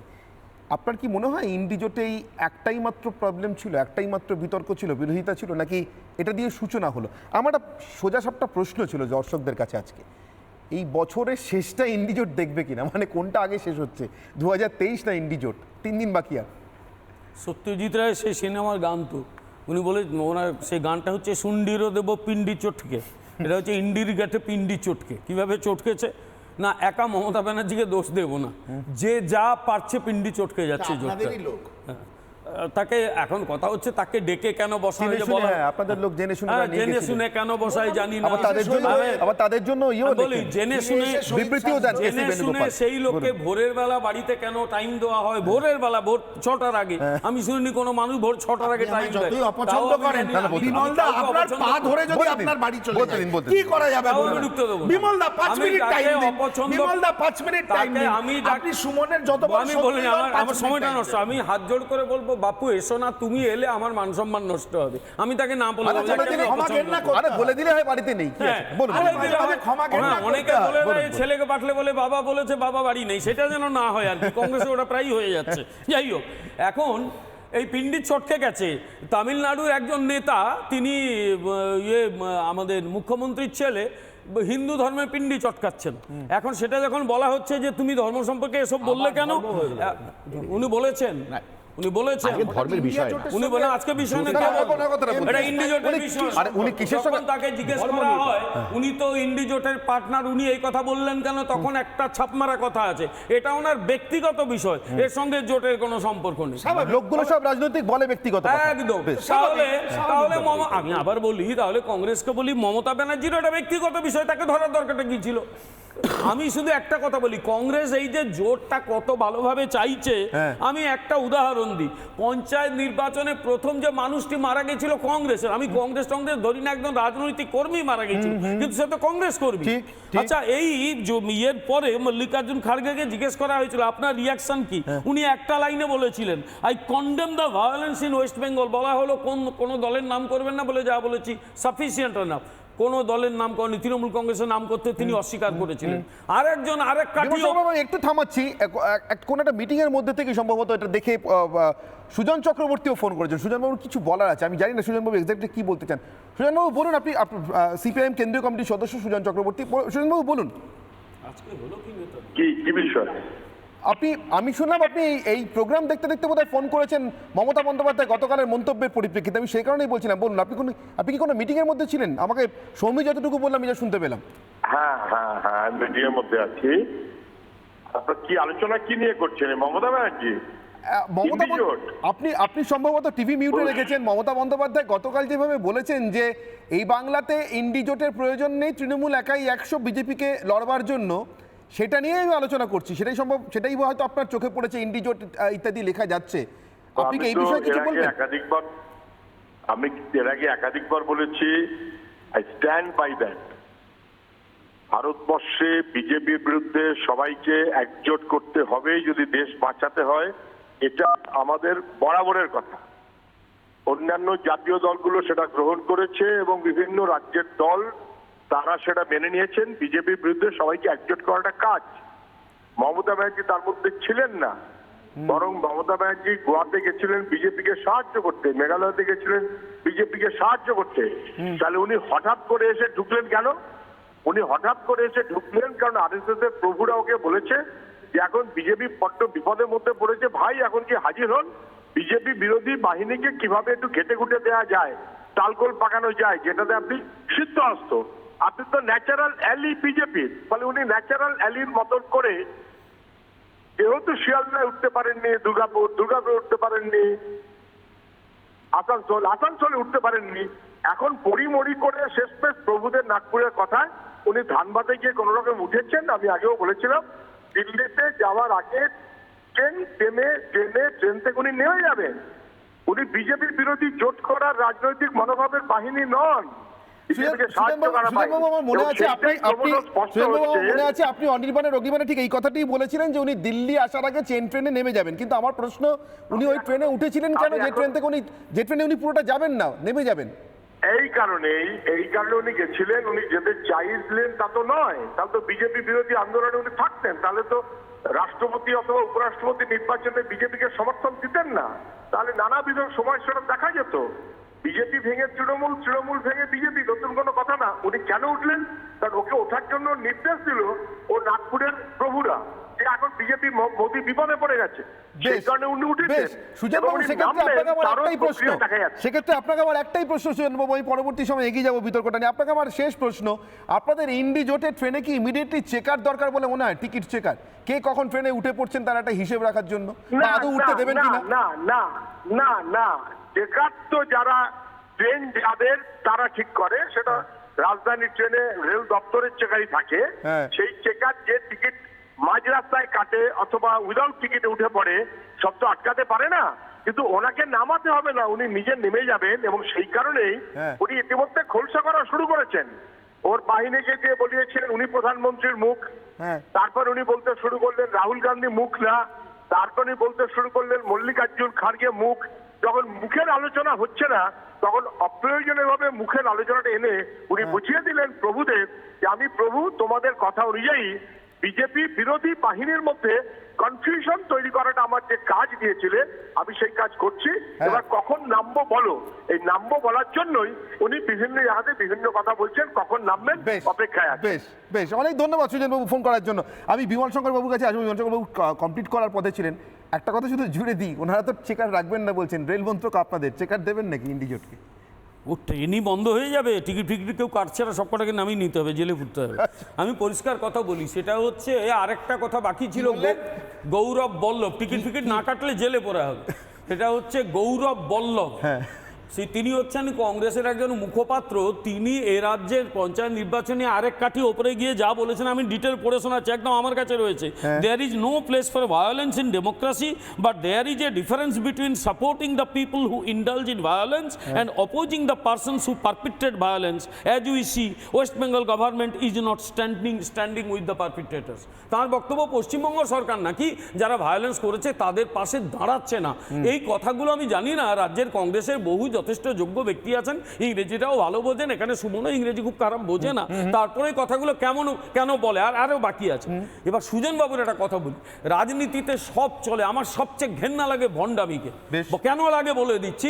আপনার কি মনে হয় ইন্ডি জোটে এই একটাই মাত্র প্রবলেম ছিল, একটাই মাত্র বিতর্ক ছিল, বিরোধিতা ছিল, নাকি এটা দিয়ে সূচনা হলো? আমার একটা সোজা সাপটা প্রশ্ন ছিল দর্শকদের কাছে আজকে, এই বছরের শেষটা ইন্ডি জোট দেখবে কিনা, মানে কোনটা আগে শেষ হচ্ছে, 2023 না ইন্ডি জোট? 3 দিন বাকি। আর সত্যজিৎ রায় সেই সিনেমার গান তো উনি বলে, ওনার সেই গানটা হচ্ছে শুন্ডিরও দেব পিন্ডি চটকে, এটা হচ্ছে ইন্ডির গাঠে পিন্ডি চটকে। কিভাবে চটকেছে না, একা মমতা ব্যানার্জিকে দোষ দেব না, যে যা পারছে পিন্ডি চটকে যাচ্ছে জোটটা। তাকে এখন কথা হচ্ছে তাকে ডেকে কেন বসানো, আপনাদের লোক জেনে শুনে কেন বসায় জানি না, তাদের জন্য জেনে শুনে সেই লোককে ভোরের বেলা বাড়িতে কেন টাইম দেওয়া হয়, ভোরের বেলা, ভোর 6টার আগে। আমি শুনিনি কোনো মানুষ ভোর 6টার আগে টাইম দেয়। অপছন্দ করেন বিমলদা, আপনার পা ধরে যদি আপনার বাড়ি চলে যায় কি করা যাবে? বিমলদা 5 মিনিট টাইম দিন, বিমলদা 5 মিনিট টাইম দিন। আপনি সুমনের যত আমি বলিনি, আমার সময়টা নষ্ট। আমি হাত জোড় করে বলবো, বাপু এসো না, তুমি এলে আমার মান সম্মান নষ্ট হবে। আমি তাকে না বলে বলে দিলে হয় বাড়িতে নেই, অনেকে বলে ছেলেকে পাঠলে বলে বাবা বলেছে, বাবা বাড়ি নেই, সেটা যেন না হয় আর কি। কংগ্রেসে ওটা প্রায়ই হয়ে যাচ্ছে। যাই হোক, এখন এই পিন্ডি চটকে গেছে। তামিলনাড়ুর একজন নেতা, তিনি আমাদের মুখ্যমন্ত্রীর ছেলে, হিন্দু ধর্মের পিন্ডি চটকাচ্ছেন। এখন সেটা যখন বলা হচ্ছে যে তুমি ধর্ম সম্পর্কে এসব বললে কেন, উনি বলেছেন উনি বলেছেন আজকে ধর্মের বিষয় না। উনি বলেন আজকে বিষয় না, না, ওনার কথাটা বলছি। এটা ইন্ডিজোটের বিষয়। আরে উনি কিসের যখন সঙ্গে- তাকে জিজ্ঞেস করা হয় উনি তো ইন্ডিজোটের পার্টনার, উনি এই কথা বললেন কেন, তখন একটা ছাপ মারা কথা আছে, এটা ওনার ব্যক্তিগত বিষয়, এর সঙ্গে জোটের কোনো সম্পর্ক নেই। লোকগুলো সব রাজনৈতিক বলে ব্যক্তিগত কথা। একদম। বেশ। তাহলে আমি আবার বলি, তাহলে কংগ্রেসকে বলি মমতা ব্যানার্জির এটা ব্যক্তিগত বিষয়, তাকে ধরার দরকারটা কি ছিল? আমি শুধু একটা কথা বলি, কংগ্রেস এই যে জোটটা কত ভালোভাবে চাইছে, আমি একটা উদাহরণ দিই। পঞ্চায়েত নির্বাচনে প্রথম যে মানুষটি মারা গেছিল কংগ্রেসের, আমি কংগ্রেস ধরি না, একজন রাজনৈতিক কর্মী মারা গেছিল, কিন্তু সে তো কংগ্রেস কর্মী। ঠিক, ঠিক। আচ্ছা, এই ইয়ের পরে মল্লিকার্জুন খাড়গেকে জিজ্ঞেস করা হয়েছিল আপনার রিয়াকশন কি, উনি একটা লাইনে বলেছিলেন, I condemn the violence in West Bengal. বলা হলো কোন দলের নাম করবেন না, বলে যা বলেছি সাফিসিয়েন্ট এনাফ। কোন দলের নাম করেনি, তৃণমূল কংগ্রেসের নাম করতে তিনি অস্বীকার করেছিলেন। আরেক কাঠিও একটু থামাচ্ছি, কোন একটা মিটিং এর মধ্যে থেকে সম্ভবত এটা দেখে সুজন চক্রবর্তীও ফোন করেছেন। সুজনবাবুর কিছু বলার আছে, আমি জানি না সুজনবাবু এক্স্যাক্টলি কি বলতে চান। সুজনবাবু বলুন, আপনি সিপিআইএম কেন্দ্রীয় কমিটির সদস্য সুজন চক্রবর্তী। সুজনবাবু বলুন কি বিষয়? আমি শুনলাম আপনি এই প্রোগ্রাম দেখতে দেখতে বোধহয় ফোন করেছেন মমতা বন্দ্যোপাধ্যায় গতকালের মন্তব্যের পরিপ্রেক্ষিতে। আমি সেই কারণেই বলছিলাম, বলুন আপনি কি কোনো মিটিং এর মধ্যে ছিলেন? আমাকে সৌমি যতটুকু বললাম আমি যা শুনতে পেলাম। হ্যাঁ মিটিং এর মধ্যে আছি। আপনার কি আলোচনা কি নিয়ে করছেন মমতা ব্যানার্জি? আপনি সম্ভবত টিভি মিউটে রেখেছেন। মমতা বন্দ্যোপাধ্যায় গতকাল যেভাবে বলেছেন যে এই বাংলাতে ইন্ডিজোটের প্রয়োজন নেই, তৃণমূল একাই 100 বিজেপিকে লড়বার জন্য, সেটা নিয়ে আমি আলোচনা করছি। সেটাই হয়তো আপনার চোখে পড়েছে, ইন্ডিজোট ইত্যাদি লেখা যাচ্ছে। আপনি কি এই বিষয়ে কিছু বলবেন? আমি এর আগে একাধিকবার বলেছি, আই স্ট্যান্ড বাই দ্যাট। ভারতবর্ষে বিজেপির বিরুদ্ধে সবাইকে একজোট করতে হবে যদি দেশ বাঁচাতে হয়, এটা আমাদের বরাবরের কথা। অন্যান্য জাতীয় দলগুলো সেটা গ্রহণ করেছে এবং বিভিন্ন রাজ্যের দল তারা সেটা মেনে নিয়েছেন। বিজেপির বিরুদ্ধে সবাইকে একজোট করাটা কাজ। মমতা ব্যানার্জি তার মধ্যে ছিলেন না, বরং মমতা ব্যানার্জি গোয়াতে গেছিলেন বিজেপিকে সাহায্য করতে, মেঘালয়তে গেছিলেন বিজেপিকে সাহায্য করতে। তাহলে উনি হঠাৎ করে এসে ঢুকলেন কেন? উনি হঠাৎ করে এসে ঢুকলেন কারণ আরএসএস এর প্রভুরা ওকে বলেছে যে এখন বিজেপি বড্ড বিপদের মধ্যে পড়েছে, ভাই এখন কি হাজির হন, বিজেপি বিরোধী বাহিনীকে কিভাবে একটু ঘেটে ঘুটে দেওয়া যায়, তালগোল পাকানো যায়, যেটাতে আপনি সিদ্ধহস্ত। আপনি তো ন্যাচারাল অ্যালি বিজেপির, ফলে উনি ন্যাচারাল অ্যালির মতন করে, যেহেতু শিয়ালদায় উঠতে পারেননি, দুর্গাপুর উঠতে পারেননি, আসানসোলে উঠতে পারেননি, এখন পরিমরি করে শেষমেশ প্রভুদের নাগপুরের কথায় উনি ধানবাদে গিয়ে কোন রকম উঠেছেন। আমি আগেও বলেছিলাম দিল্লিতে যাওয়ার আগে ট্রেন থেকে উনি নেমে যাবেন। উনি বিজেপির বিরোধী জোট করার রাজনৈতিক মনোভাবের বাহিনী নন। আপনি অনির্বাণে ঠিক এই কথাটি বলেছিলেন যে উনি দিল্লি আসার আগে চেন ট্রেনে নেমে যাবেন, কিন্তু আমার প্রশ্ন, উনি ওই ট্রেনে উঠেছিলেন কেন যে ট্রেন থেকে যে ট্রেনে উনি পুরোটা যাবেন না, নেমে যাবেন? এই কারণে উনি গেছিলেন। উনি যেতে চাইছিলেন তা তো নয়, তাহলে তো বিজেপি বিরোধী আন্দোলনে উনি থাকতেন, তাহলে তো রাষ্ট্রপতি অথবা উপরাষ্ট্রপতি নির্বাচনে বিজেপিকে সমর্থন দিতেন না, তাহলে নানাবিধ সমস্যা দেখা যেত। বিজেপি ভেঙে তৃণমূল, তৃণমূল ভেঙে বিজেপি, নতুন কোনো কথা না। উনি কেন উঠলেন? কারণ ওকে ওঠার জন্য নির্দেশ দিল ও নাগপুরের প্রভুরা যে এখন বিজেপি মোদী বিপদে পড়ে গেছে, সেই কারণে উনি উঠেছেন। সেক্ষেত্রে আপনাকে আমার একটাই প্রশ্ন সুজনবাবু, আমি পরবর্তী সময় এগিয়ে যাবো বিতর্কটা নিয়ে। আপনাকে আমার শেষ প্রশ্ন, আপনাদের ইন্ডিজোটের ট্রেনে কি ইমিডিয়েটলি চেকার দরকার বলে মনে হয়? টিকিট চেকার, কে কখন ট্রেনে উঠে পড়ছেন তার একটা হিসেব রাখার জন্য, আদৌ উঠতে দেবেন কিনা? না, চেকার তো যারা ট্রেন যাদের তারা ঠিক করে, সেটা রাজধানী ট্রেনে রেল দপ্তরের চেকারই থাকে। সেই চেকার যে টিকিট মাঝ রাস্তায় কাটে অথবা উইদাউট টিকিটে উঠে পড়ে, সব তো আটকাতে পারে না, কিন্তু ওনাকে নামাতে হবে না, উনি নিজে নেমে যাবেন। এবং সেই কারণেই উনি ইতিমধ্যে খোলসা করা শুরু করেছেন। ওর বাহিনীকে দিয়ে বলিয়েছিলেন উনি প্রধানমন্ত্রীর মুখ, তারপর উনি বলতে শুরু করলেন রাহুল গান্ধী মুখ না, তারপর উনি বলতে শুরু করলেন মল্লিকার্জুন খাড়গে মুখ। যখন মুখের আলোচনা হচ্ছে না, তখন অপ্রয়োজনীয় ভাবে মুখের আলোচনাটা এনে উনি বুঝিয়ে দিলেন প্রভুদের যে আমি প্রভু, তোমাদের কথা অনুযায়ী বিজেপি বিরোধী বাহিনীর মধ্যে কনফিউশন তৈরি করাটা আমার যে কাজ দিয়েছিলে আমি সেই কাজ করছি, এবার কখন নামবো বলো। এই নামবো বলার জন্যই উনি বিভিন্ন জায়গাতে বিভিন্ন কথা বলছেন, কখন নামবেন অপেক্ষায় আছে। বেশ, অনেক ধন্যবাদ সুজনবাবু ফোন করার জন্য। আমি বিমল শঙ্কর বাবুর কাছে আসবো। বিমল শঙ্কর বাবু কমপ্লিট করার পথে ছিলেন। একটা কথা শুধু জুড়ে দিই, ওনারা তো চেকার রাখবেন না বলছেন, রেল মন্ত্রক আপনাদের চেকার দেবেন নাকি ইন্ডি জোটকে? ও ট্রেনই বন্ধ হয়ে যাবে, টিকিট ফিকিট কেউ কাটছে না, সব কটাকে নামিয়ে নিতে হবে, জেলে ফুটতে হবে। আমি পরিষ্কার কথা বলি, সেটা হচ্ছে আরেকটা কথা বাকি ছিল, গৌরব বল্লভ, টিকিট ফিকিট না কাটলে জেলে পড়া হবে। সেটা হচ্ছে গৌরব বল্লভ, তিনি হচ্ছেন কংগ্রেসের একজন মুখপাত্র। তিনি এ রাজ্যের পঞ্চায়েত নির্বাচনে আরেক কাঠি ওপরে গিয়ে যা বলেছেন আমি ডিটেল পড়ে শোনাচ্ছি, একদম আমার কাছে রয়েছে। There is no place for violence in democracy, but there is a difference between supporting the people who indulge in violence and opposing the persons who perpetrate violence. As we see, West Bengal government is not standing with the perpetrators. তার বক্তব্য পশ্চিমবঙ্গ সরকার নাকি যারা violence করেছে তাদের পাশে দাঁড়াচ্ছে না। এই কথাগুলো আমি জানি না, রাজ্যের কংগ্রেসের বহু যথেষ্ট যোগ্য ব্যক্তি আছেন, ইংরেজিটাও ভালো বোঝেন, এখানে সুমনও ইংরেজি খুব খারাপ বোঝে না, তারপরে এই কথাগুলো কেন বলে, আরও বাকি আছে। এবার সুজন বাবুর একটা কথা বলি, রাজনীতিতে সব চলে, আমার সবচেয়ে ঘেন্না লাগে ভণ্ডামিকে। কেন লাগে বলে দিচ্ছি,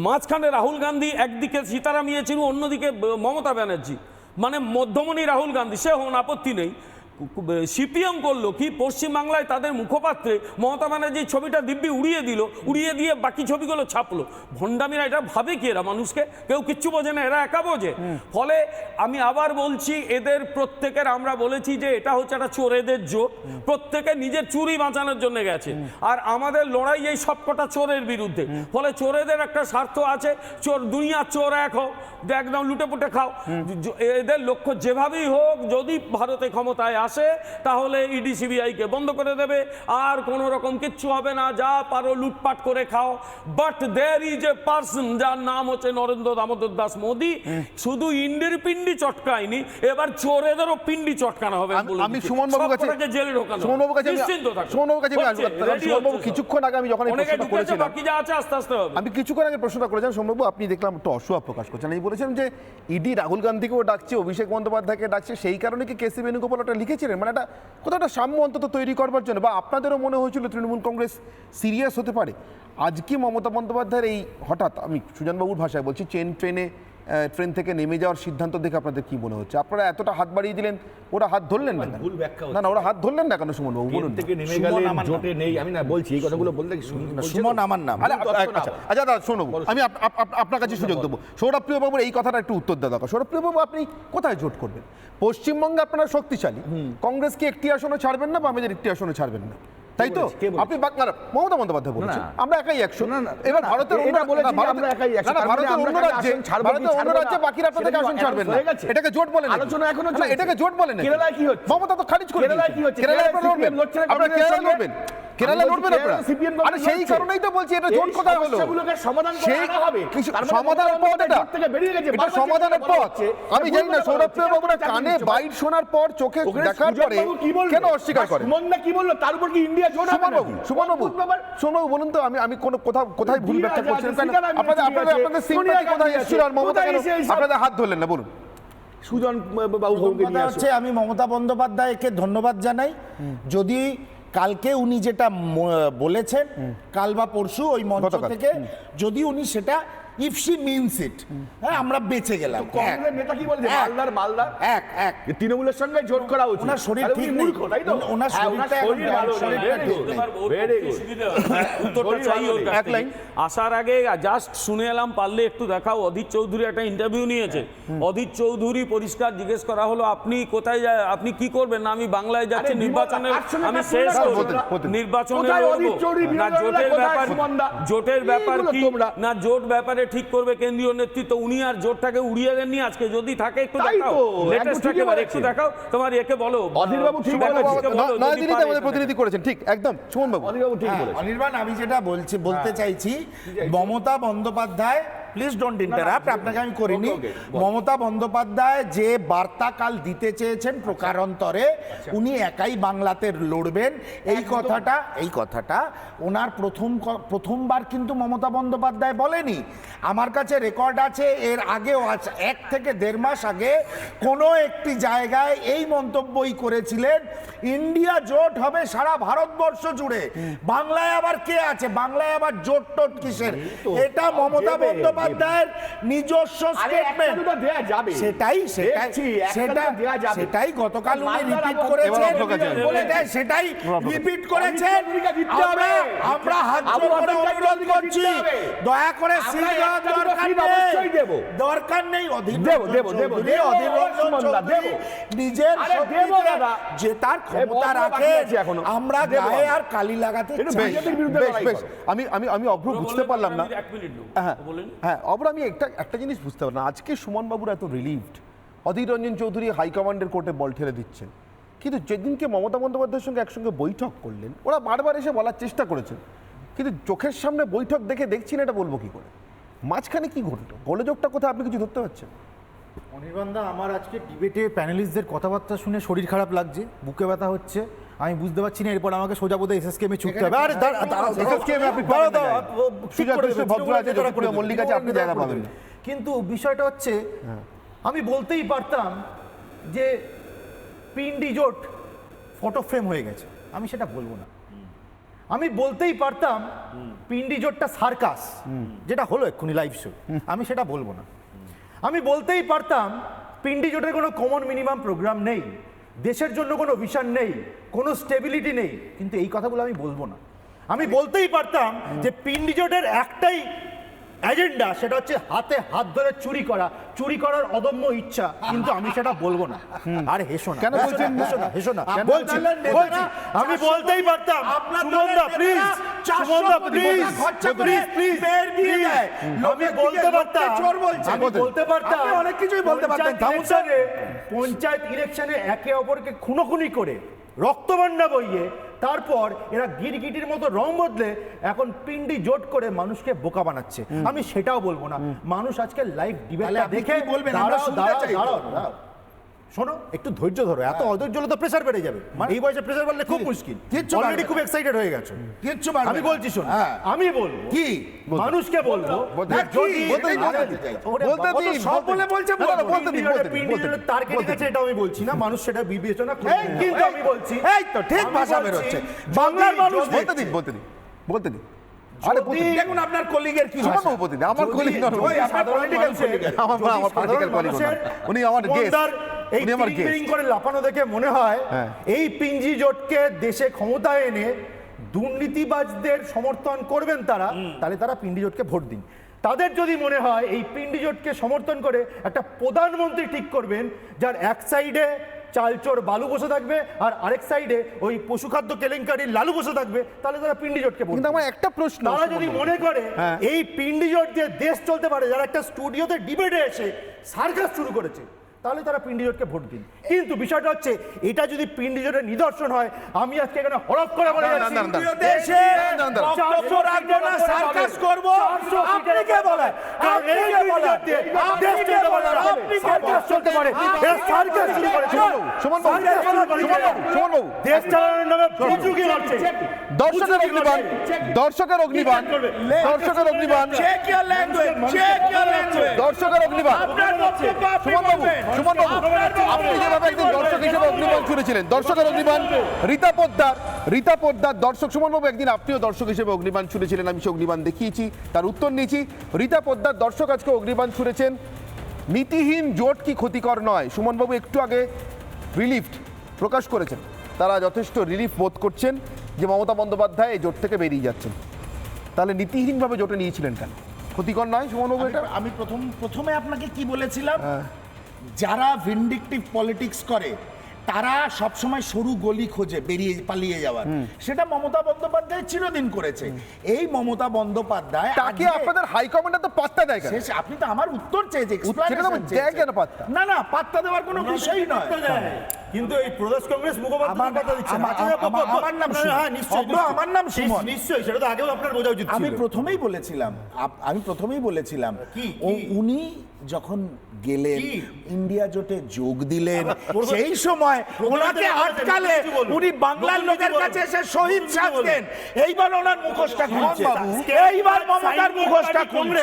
মাঝখানে রাহুল গান্ধী, একদিকে সীতারাম ইয়েচুরি, অন্যদিকে মমতা ব্যানার্জি, মানে মধ্যমণি রাহুল গান্ধী, সে হন আপত্তি নেই। সিপিএম করলো কি, পশ্চিমবাংলায় তাদের মুখপাত্রে মমতা ব্যানার্জির ছবিটা দিব্যি উড়িয়ে দিল, উড়িয়ে দিয়ে বাকি ছবিগুলো ছাপলো। ভণ্ডামিরা এটা ভাবে কি, এরা মানুষকে কেউ কিচ্ছু বোঝে না, এরা একা বোঝে। ফলে আমি আবার বলছি, এদের প্রত্যেকের, আমরা বলেছি যে এটা হচ্ছে একটা চোরেদের জোট, প্রত্যেকে নিজের চুরি বাঁচানোর জন্য গেছে, আর আমাদের লড়াই এই সবকটা চোরের বিরুদ্ধে। ফলে চোরেদের একটা স্বার্থ আছে, চোর দুনিয়ার চোর এক হোক, একদম লুটে পুটে খাও। এদের লক্ষ্য যেভাবেই হোক, যদি ভারতে ক্ষমতায় আসে তাহলে ইডি সিবিআইকে বন্ধ করে দেবে, আর কোনো রকম কিচ্ছু হবে না, যা পারো লুটপাট করে খাও। But there is a person যার নাম হচ্ছে নরেন্দ্র দামোদর দাস মোদী, শুধু ইন্ডির পিন্ডি চটকায়নি, এবার চোরেদেরও পিন্ডি চটকানো হবে। আমি সুমন বাবুর কাছে জেলে ঢোকানো, সুমন বাবুর কাছে কিছুক্ষণ আগে, আমি যখন এই প্রশ্নটা করেছিলাম, বাকি যা আছে আস্তে আস্তে হবে। আমি কিছুক্ষণ আগে প্রশ্নটা করেছিলাম, সুমন বাবু আপনি দেখলাম একটু অসুয়া প্রকাশ করছেন, এই বলেছেন যে ইডি রাহুল গান্ধীকেও ডাকছে, অভিষেক বন্দ্যোপাধ্যায়কে ডাকছে, সেই কারণে কি কেসি বেণুগোপাল ওটা লিখেছিলেন, মানে একটা কোথাও একটা সাম্য অন্তত তৈরি করবার জন্য, বা আপনাদেরও মনে হয়েছিল তৃণমূল কংগ্রেস সিরিয়াস হতে পারে? আজকে মমতা বন্দ্যোপাধ্যায়ের এই হঠাৎ, আমি সুজনবাবুর ভাষায় বলছি, ট্রেন থেকে নেমে যাওয়ার সিদ্ধান্ত দেখে আপনাদের কি মনে হচ্ছে? আপনারা এতটা হাত বাড়িয়ে দিলেন, ওরা হাত ধরলেন না? ভুল ব্যাখ্যা না, ওরা হাত ধরলেন না কেন সুমন বাবু, বলুন? থেকে নেমে গেলে জোটে নেই, আমি না বলছি এই কথাগুলো বলতে, সুমন আমার নাম। আচ্ছা দাদা শোনো, আমি আপনার কাছে সুযোগ দেবো। সৌরভপ্রিয় বাবুর এই কথাটা একটু উত্তর দেওয়া দরকার। সৌরভপ্রিয় বাবু, আপনি কোথায় জোট করবেন? পশ্চিমবঙ্গে আপনারা শক্তিশালী, কংগ্রেসকে একটি আসনও ছাড়বেন না, বা আমাদের একটি আসনও ছাড়বেন না, তাই তো? আপনি মমতা বন্দ্যোপাধ্যায় বলেছেন আমরা একাই 100। এবার ভারতের অন্য রাজ্যে বাকিরা আপনাদের আসন ছাড়বেন না, এটাকে জোট বলেন? আলোচনা এখনো এটাকে জোট বলেন? কেরালায় কি হচ্ছে? মমতা তো খারিজ করে কেরালায় কি হচ্ছে? কেরালায় লড়বেন, আপনারা কেরালায় লড়বেন, কেরালা লড়বেন আপনারা। আরে সেই কারণেই তো বলছি, এটা জোট কোথায় হলো? সমাধান হবে, সমাধানের পথ এটা সমাধানের পথ। আমি জানি না সৌরভপ্রিয় বাবুরা কানে বাইট শোনার পর, চোখে দেখার পরে কেন অস্বীকার করেন? সুমন না কি বললো, তার উপর কি ইন্ডিয়া জোট হবে? সুমন বাবু বলুন তো, আমি কোথায় ভুল ব্যাখ্যা করছেন? আপনাদের সিম্পাথি কোথায় এসেছিল, আর মমতা কেন আপনাদের হাত ধরলেন না, বলুন? সুজন বাবু হচ্ছে, আমি মমতা বন্দ্যোপাধ্যায়কে ধন্যবাদ জানাই। যদি কালকে উনি যেটা বলেছেন, কাল বা পরশু ওই মঞ্চ থেকে, যদি উনি সেটা, ইফ শি মিনস ইট, হ্যাঁ আমরা বেঁচে গেলাম। কংগ্রেসের নেতা কি বলছে, মালদার এক তৃণমূলের সঙ্গে জোট করা উচিত। ওনার শরীর ঠিক নেই, ওনার শরীরটা এক লাইন আসার আগে জাস্ট শুনে এলাম, পারলে একটু দেখাও। অধীর চৌধুরী একটা ইন্টারভিউ নিয়েছে, অধীর চৌধুরী পরিষ্কার জিজ্ঞেস করা হলো, আপনি কোথায় যায়, আপনি কি করবেন? না আমি বাংলায় যাচ্ছি, নির্বাচনে আমি শেষ নির্বাচনে না, জোটের ব্যাপার কি না, জোট ব্যাপারে ঠিক করবে কেন্দ্রীয় নেতৃত্ব। উনি আর জোটটাকে উড়িয়ে দেননি। আজকে যদি থাকে একটু দেখাও, লেটেস্টটাকে একটু দেখাও, তোমার একে বলো। অধীরবাবু ঠিক আমাদের প্রতিনিধি করেছেন, ঠিক একদম সুমন বাবু। অধীরবাবু ঠিক বলেছেন। অনির্বাণ, আমি যেটা বলতে চাইছি, Mamata Bandyopadhyay, please don't interrupt, আপনাকে আমি করিনি। মমতা বন্দ্যোপাধ্যায় যে বার্তা কাল দিতে চেয়েছেন প্রকারান্তরে, উনি একাই বাংলাতে লড়বেন, এই কথাটা ওনার প্রথমবার কিন্তু মমতা বন্দ্যোপাধ্যায় বলেনি। আমার কাছে রেকর্ড আছে, এর আগেও আছে, 1 থেকে 1.5 মাস আগে কোনো একটি জায়গায় এই মন্তব্যই করেছিলেন, ইন্ডিয়া জোট হবে সারা ভারতবর্ষ জুড়ে, বাংলায় আবার কে আছে, বাংলায় আবার জোট টোট কিসের? এটা মমতা বন্দ্যোপাধ্যায় বন্দ্যোপাধ্যায়ের নিজস্ব স্টেটমেন্ট দেয়া যাবে সেটাই দেখছি, একটা দেয়া যাবে। সেটাই গতকাল উনি বাংলার রিপিট আগত করেছেন এবার আপনার কাছে। সেটাই রিপিট করেছেন ভূমিকা দিতে হবে। আমরা হাত আবু জোড় করে হাফিজকে অনুরোধ ভূমিকা করছি দিতে হবে। দয়া করে আমরা সিল দেওয়ার একটা দুটো দরকার সিট নেই অবশ্যই দেব। দরকার নেই দেব, দেব, দেব, দেব, অধীর রঞ্জন সুমনদা, চৌধুরী দেব। নিজের আরে দেব শক্তিতে দাদা। যে তার ক্ষমতা বন্ধ বাকি রাখে আছে এখনো। আমরা দেব গায়ে আমরা। আর কালি লাগাতে একটু চাই বিজেপির বিরুদ্ধে বেশ লড়াই বেশ করো। আমি অভ্র বুঝতে পারলাম না। 1 মিনিট হ্যাঁ বলেন। হ্যাঁ অভ্র আমি একটা জিনিস বুঝতে পারলাম না। আজকে সুমন বাবুর এত রিলিভড, অধীর রঞ্জন চৌধুরী হাইকমান্ডের কোর্টে বল ঠেলে দিচ্ছেন, কিন্তু যেদিনকে মমতা বন্দ্যোপাধ্যায়ের সঙ্গে একসঙ্গে বৈঠক করলেন ওরা বারবার এসে বলার চেষ্টা করেছেন, কিন্তু চোখের সামনে বৈঠক দেখছি না, এটা বলবো কি করে? মাঝখানে কি ঘটলো? গোলযোগটা কোথায় আপনি কিছু ধরতে পারছেন? অনির্বাণদা, আমার আজকে ডিবেটে প্যানেলিস্টদের কথাবার্তা শুনে শরীর খারাপ লাগছে, বুকে ব্যথা হচ্ছে, আমি বুঝতে পারছি না এরপর আমাকে সোজা বোধহয় এসএসকেমে ছুটতে হবে। আরে SSKM আপনি পাবেন না জায়গা। সুজা কৃষ্ণ ভদ্র আছে, জ্যোতিপ্রিয় মল্লিক আছে, আপনি জায়গা পাবেন না। কিন্তু বিষয়টা হচ্ছে আমি বলতেই পারতাম যে পিন্ডি জোট ফটো ফ্রেম হয়ে গেছে, আমি সেটা বলবো না। আমি বলতেই পারতাম পিন্ডি জোটটা সার্কাস, যেটা হলো এক্ষুনি লাইভ শো, আমি সেটা বলবো না। আমি বলতেই পারতাম পিন্ডি জোটের কোনো কমন মিনিমাম প্রোগ্রাম নেই, দেশের জন্য কোনো ভিশন নেই, কোনো স্টেবিলিটি নেই, কিন্তু এই কথাগুলো আমি বলবো না। আমি বলতেই পারতাম যে পিন্ডি জোটের একটাই এজেন্ডা, সেটা হচ্ছে হাতে হাত ধরে চুরি করার অদম্য ইচ্ছা, কিন্তু আমি সেটা বলবো না। আরে হেসো না, কেন বলছেন? হেসো না, কেন বলছি বলছেন? বলছি। আমি বলতেই পারতাম সুমনদা প্লিজ, সুমনদা প্লিজ, আমি বলতে পারতাম, আমি বলতে পারতাম অনেক কিছুই বলতে পারতেন। পঞ্চায়েত ইলেকশনে একে অপরকে খুনোখুনি করে রক্তবান্না বইয়ে তারপর এরা গিরগিটির মতো রং বদলে এখন পিন্ডি জোট করে মানুষকে বোকা বানাচ্ছে, আমি সেটাও বলবো না। মানুষ আজকে লাইভ ডিবেটটা দেখে বলবেন, আমরা শুনতে চাই। দাঁড়াও, শোনো, একটু ধৈর্য ধরো, এত অধৈর্য হলে তো প্রেসার বেড়ে যাবে। এই বয়সে প্রেসার বাড়লে খুব মুশকিল, অলরেডি খুব এক্সাইটেড হয়ে গেছো। আমি বলছি, শোনো, আমি বলবো কি মানুষকে বলবো তার কেটে গেছে, এটা আমি বলছি না, মানুষ সেটা বিবেচনা করে, কিন্তু আমি বলছি এই তো ঠিক ভাষা বেরোচ্ছে বাংলার মানুষ। বলতে দিন আরে দেখুন আপনার কলিগের কি ভাষা। আমার কলিগ নয়, আপনার পলিটিক্যাল আমার পলিটিক্যাল কলিগ নয়, উনি আমার গেস্ট, এই উনি আমার টিং গেস্ট। করে লাফানো দেখে মনে হয় এই পিঞ্জি জোটকে দেশে ক্ষমতায় এনে দুর্নীতিবাজদের সমর্থন করবেন তারা, তাহলে তারা পিন্ডি জোটকে ভোট দিন। তাদের যদি মনে হয় এই পিন্ডি জোটকে সমর্থন করে একটা প্রধানমন্ত্রী ঠিক করবেন, যার এক সাইডে চালচোর বালু বসে থাকবে আর আরেক সাইডে ওই পশুখাদ্য কেলেঙ্কারির লালু বসে থাকবে, তাহলে তারা পিন্ডি জোটকে ভোট কিন্তু দিন। আমার একটা প্রশ্ন, তারা যদি মনে করে এই পিন্ডি জোট দিয়ে দেশ চলতে পারে, যারা একটা স্টুডিওতে ডিবেটে এসে সার্কাস শুরু করেছে, তাহলে তারা পিন্ডি জোটকে ভোট দিন। কিন্তু বিষয়টা হচ্ছে এটা যদি পিন্ডি জোটের নিদর্শন হয়, আমি আজকে এখানে হরফ করে বলে যাচ্ছি, দেশে বক্তব্য রাখবো না, সার্কাস করব। আপনি কে বলেন? আপনি কে বলেন? দেশ চলতে পারে না, আপনি কে সার্কাস চলতে পারে? এরা সার্কাস শুরু করেছে। সুমন বাবু, সুমন বাবু, দেশ চালানোর নামে বুজুর্গি মারছে। দর্শকের অগ্নিবাণ, দর্শকের অগ্নিবাণ, দর্শকের অগ্নিবাণ, check your language, check your language. দর্শকের অগ্নিবাণ। আপনার বক্তব্য আপনি সুমন বাবু, বলবেন। সুমন বাবু, আপনি যেভাবে একদিন দর্শক হিসেবে অগ্নিবাণ ছুড়েছিলেন, দর্শকের অগ্নিবাণ, রীতা পোদ্দার দর্শক, সুমন বাবু একদিন আপনিও দর্শক হিসেবে অগ্নিবাণ ছুড়েছিলেন, আমি সে অগ্নিবাণ দেখিয়েছি, তার উত্তর নিয়েছি। রীতা পোদ্দার দর্শক আজকে অগ্নিবাণ ছুড়েছেন, নীতিহীন জোট কি ক্ষতিকর নয়? সুমন বাবু একটু আগে রিলিফ প্রকাশ করেছেন, তারা যথেষ্ট রিলিফ বোধ করছেন যে মমতা বন্দ্যোপাধ্যায় এই জোট থেকে বেরিয়ে যাচ্ছেন, তাহলে নীতিহীনভাবে জোটে নিয়েছিলেন কেন? ক্ষতিকর নয় সুমন বাবু এটা? আমি প্রথমে আপনাকে কি বলেছিলাম, যারা ভিন্ডিকটিভ পলিটিক্স করে তারা সবসময় সরু গলি খোঁজে পালিয়ে যাওয়ার, সেটা মমতা বন্দ্যোপাধ্যায় চিরদিন করেছে। এই মমতা বন্দ্যোপাধ্যায় তাকে আপনাদের হাইকমান্ডে তো পাত্তা দেয় কেন? আপনি তো আমার উত্তর চেয়েছে, সেটা তো দেয় কেন পাত্তা? না পাত্তা দেওয়ার কোনো বিষয়ই নয়। কিন্তু এই প্রদেশ কংগ্রেস মুখপাত্র আমার নাম সুমন। হ্যাঁ নিশ্চয়ই, আমার নাম সুমন। নিশ্চয়ই, সেটা তো আগেও আপনার বোঝা উচিত ছিল। আমি প্রথমেই বলেছিলাম উনি যখন গেলেন ইন্ডিয়া জোটে যোগ দিলেন, সেই সময় ওনাকে আটকালে উনি বাংলার লোকের কাছে এসে শহীদ সাজতেন। এইবার ওনার মুখোশটা খুলছে, এইবার মমতার মুখোশটা খুলছে।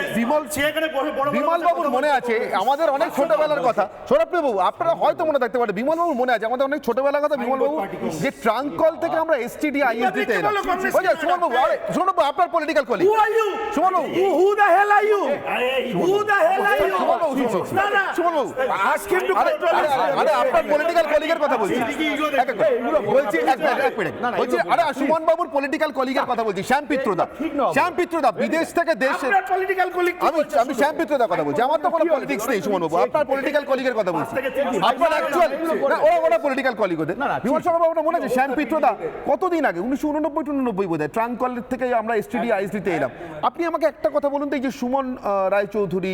বিমল বাবুর মনে আছে আমাদের অনেক ছোটবেলার কথা, সৌরভ বাবু আপনারা হয়তো মনে থাকতে পারে, বিমল বাবুর মনে আছে আছে আমাদের অনেক ছোটবেলার কথা বিমল বাবু, যে ট্রাঙ্ক কল থেকে আমরা এসটিডি আইএসডি তে এলাম। বুঝলেন সুমন বাবু, আরে সুমন বাবু আপনার political colleague Suman Babu, Who the hell are you? Who the hell are you? Suman Babu, Suman Babu, Ask him to control his আরে আপনার পলিটিক্যাল কলিগের কথা বলছি, বলছি এক মিনিট বলছি, আরে সুমন বাবুর পলিটিক্যাল কলিগের কথা বলছি, শ্যাম পিত্রদা। শ্যাম পিত্রদা বিদেশ থেকে দেশে, পলিটিক্যাল কলিগ আমি শ্যাম পিত্রদার কথা বলছি, আমার তো কোনো পলিটিক্স নেই সুমন বাবু, আপনার পলিটিক্যাল কলিগের কথা বলছি। আপনার অ্যাকচুয়াল না, ওরা পলিটিক্যাল কলিগ ওদের। বিমল শর্মা বাবুটা মনে আছে শ্যাম পিত্রদা কতদিন আগে 1989-99 বোধহয় ট্রাঙ্ক কল থেকে আমরা এসটিডি আইএসডি তে এলাম। আপনি আমাকে একটা কথা বলুন তো, এই যে সুমন রায়চৌধুরী,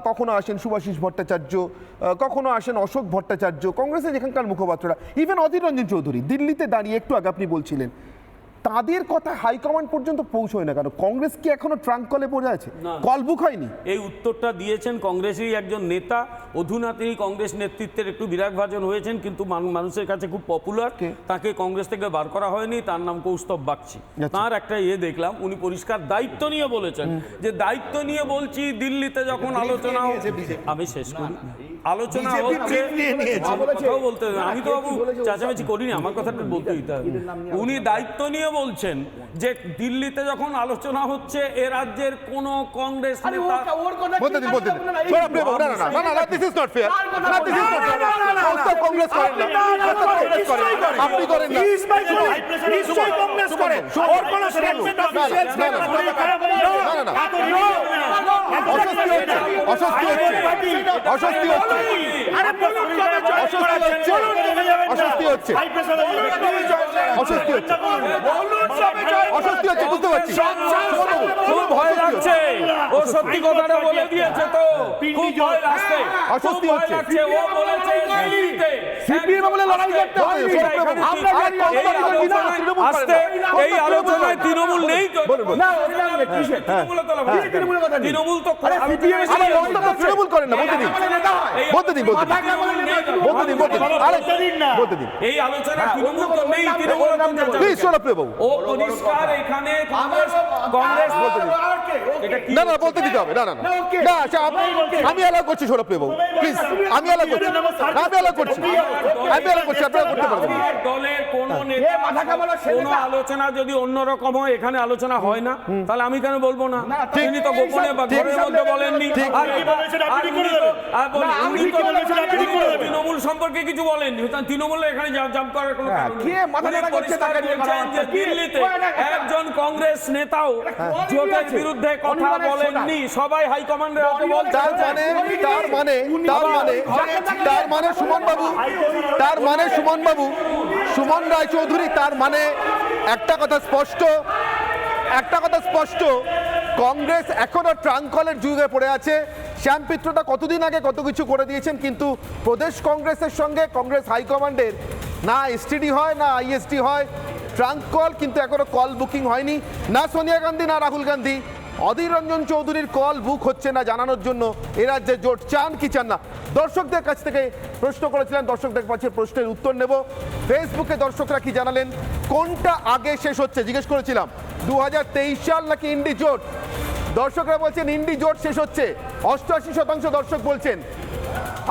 কখনো আসেন সুভাষিস ভট্টাচার্য, কখনো আসেন অশোক ভট্টাচার্য, কংগ্রেসের যেখানকার মুখপাত্ররা, ইভেন অধীর রঞ্জন চৌধুরী দিল্লিতে দাঁড়িয়ে একটু আগে আপনি বলছিলেন, তাদের কথা হাইকমান্ড পর্যন্ত পৌঁছয় না কেন? কংগ্রেস কি এখনো ট্রাঙ্ক কলে পড়ে আছে? কল বুক হয়নি? এই উত্তরটা দিয়েছেন কংগ্রেসেরই একজন নেতা। অধুনা তিনি কংগ্রেস নেতৃত্বের একটু বিরাগভাজন হয়েছেন, কিন্তু মানুষের কাছে খুব পপুলার। তাকে কংগ্রেস থেকে বার করা হয়নি, তার নাম কৌস্তব বাগচি। তার একটা দেখলাম, উনি পরিষ্কার দায়িত্ব নিয়ে বলেছেন যে দায়িত্ব নিয়ে বলছি, দিল্লিতে যখন আলোচনা, আমি শেষ করি, আলোচনা হচ্ছে, কথাও বলতে, আমি তো বাবু চাচামেচি করিনি, আমার কথাটা বলতে দিতে হবে। উনি দায়িত্ব নিয়ে বলছেন যে দিল্লিতে যখন আলোচনা হচ্ছে, এ রাজ্যের কোন কংগ্রেস নেতা বলতে দিন this is not fair, this is not fair, Congress করেন না, আপনি করেন না, নিশ্চয়ই কংগ্রেস করে, ওর কোন স্টেটমেন্ট অফিশিয়াল অস্বস্তি হচ্ছে, অস্বস্তি হচ্ছে, আরে বলুন কবে অস্বস্তি হচ্ছে, অস্বস্তি হচ্ছে, অস্বস্তি হচ্ছে, বুঝতে পারছি, খুব ভয় লাগছে, ও সত্যি কথাটা বলে দিয়েছে, তো খুব ভয় লাগছে, অস্বস্তি হচ্ছে, ও বলেছে দিল্লিতে সিপিএম বলে লড়াই করতে হবে, আস্তে এই আলোচনায় তৃণমূল নেই তো, তৃণমূল তো তৃণমূল করেন না, বলতে দিন, এই আলোচনা তৃণমূল তো নেই, তৃণমূল ও পরিষ্কার এখানে কংগ্রেস না বলতে দিতে হবে, না আমি অ্যালাউ করছি সৌরভ বাবু, প্লিজ, আমি অ্যালাউ করছি, আপনারা করতে পারবেন। দলের কোন আলোচনা যদি অন্যরকম হয়, এখানে আলোচনা হয় না, তাহলে আমি কেন বলবো না? তিনি তো গোপনে বা ঘরের মধ্যে বলেননি, তৃণমূল সম্পর্কে কিছু বলেননি, তৃণমূলে এখানে জাম্প করার কোনো কারণ নেই। দিল্লিতে একজন কংগ্রেস নেতাও জোটের বিরুদ্ধে কথা বলেননি, সবাই হাইকমান্ডের হাতে বলছে। তার মানে সুমন রায়চৌধুরী, তার মানে একটা কথা স্পষ্ট, কংগ্রেস এখনো ট্রাঙ্ক কলের যুগে পড়ে আছে। শ্যাম পিত্রদা কতদিন আগে কত কিছু করে দিয়েছেন, কিন্তু প্রদেশ কংগ্রেসের সঙ্গে কংগ্রেস হাইকমান্ডের না এসটিডি হয় না আইএসডি হয়, ট্রাঙ্ক কল কিন্তু এখনো কল বুকিং হয়নি, না সোনিয়া গান্ধী না রাহুল গান্ধী, অধীর রঞ্জন চৌধুরীর কল বুক হচ্ছে না জানানোর জন্য এ রাজ্যে জোট চান কি চান না। দর্শকদের কাছ থেকে প্রশ্ন করেছিলেন, দর্শকদের কাছে প্রশ্নের উত্তর নেব। ফেসবুকে দর্শকরা কি জানালেন, কোনটা আগে শেষ হচ্ছে জিজ্ঞেস করেছিলাম, 2023 সাল নাকি ইন্ডি জোট? দর্শকরা বলছেন ইন্ডি জোট শেষ হচ্ছে, 88% দর্শক বলছেন,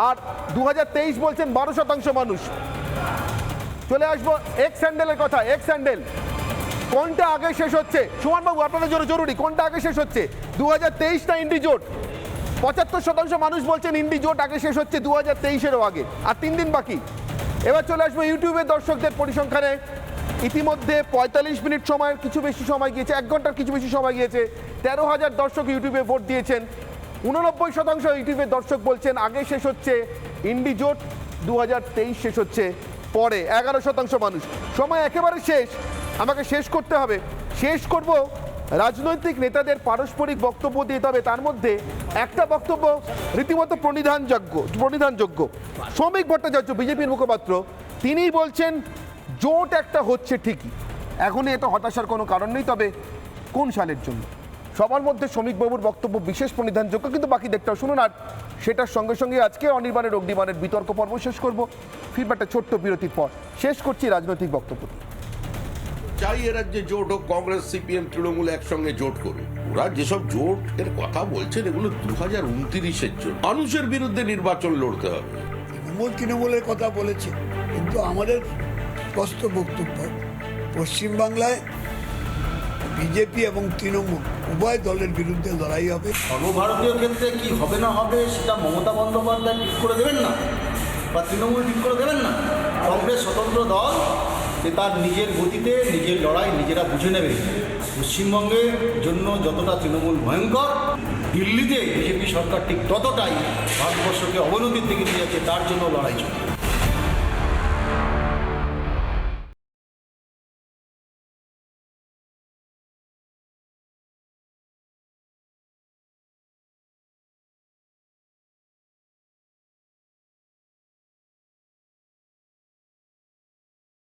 আর 2023 বলছেন 12% মানুষ। চলে আসবো এক্স স্যান্ডেলের কথা। এক্স স্যান্ডেল, কোনটা আগে শেষ হচ্ছে? সুমন বাবু আপনাদের জন্য জরুরি, কোনটা আগে শেষ হচ্ছে, 2023 না ইন্ডি জোট? 75% মানুষ বলছেন ইন্ডি জোট আগে শেষ হচ্ছে 2023-এরও আগে, আর 3 দিন বাকি। এবার চলে আসবো ইউটিউবের দর্শকদের পরিসংখ্যানে। ইতিমধ্যে 45 মিনিট সময়ের কিছু বেশি সময় গিয়েছে, 1 ঘন্টার কিছু বেশি সময় গিয়েছে, 13,000 দর্শক ইউটিউবে ভোট দিয়েছেন। 89% ইউটিউবের দর্শক বলছেন আগে শেষ হচ্ছে ইন্ডি জোট, 2023 শেষ হচ্ছে পরে। 11% মানুষ। সময় একেবারে শেষ, আমাকে শেষ করতে হবে। শেষ করব রাজনৈতিক নেতাদের পারস্পরিক বক্তব্য দিয়ে, তবে তার মধ্যে একটা বক্তব্য রীতিমতো প্রণিধানযোগ্য। শ্রমিক ভট্টাচার্য বিজেপির মুখপাত্র, তিনিই বলছেন জোট একটা হচ্ছে ঠিকই, এখনই এত হতাশার কোনো কারণ নেই, তবে কোন সালের জন্য? সবার মধ্যে শ্রমিকবাবুর বক্তব্য বিশেষ প্রণিধানযোগ্য, কিন্তু বাকি দেখতেও শুনুন। আর সেটার সঙ্গে সঙ্গে আজকে অনির্বাণের অগ্নিবাণের বিতর্ক পর্ব শেষ করব। ফিরবে একটা ছোট্ট বিরতির পর। শেষ করছি রাজনৈতিক বক্তব্য। চাই এ রাজ্যে জোট হোক, কংগ্রেস সিপিএম তৃণমূল একসঙ্গে জোট করে। ওরা যেসব জোটের কথা বলছেন এগুলো 2029-এর জন্য, মানুষের বিরুদ্ধে নির্বাচন লড়তে হবে। তৃণমূলের কথা বলেছে, কিন্তু আমাদের স্পষ্ট বক্তব্য, পশ্চিমবাংলায় বিজেপি এবং তৃণমূল উভয় দলের বিরুদ্ধে লড়াই হবে। সর্বভারতীয় ক্ষেত্রে কি হবে না হবে সেটা মমতা বন্দ্যোপাধ্যায় ঠিক করে দেবেন না, বা তৃণমূল ঠিক করে দেবেন না। কংগ্রেস স্বতন্ত্র দল, যে তার নিজের গতিতে নিজের লড়াই নিজেরা বুঝে নেবে। পশ্চিমবঙ্গের জন্য যতটা তৃণমূল ভয়ঙ্কর, দিল্লিতে বিজেপি সরকার ঠিক ততটাই ভারতবর্ষকে অবনতির দিকে নিয়ে যাচ্ছে, তার জন্য লড়াই চলবে।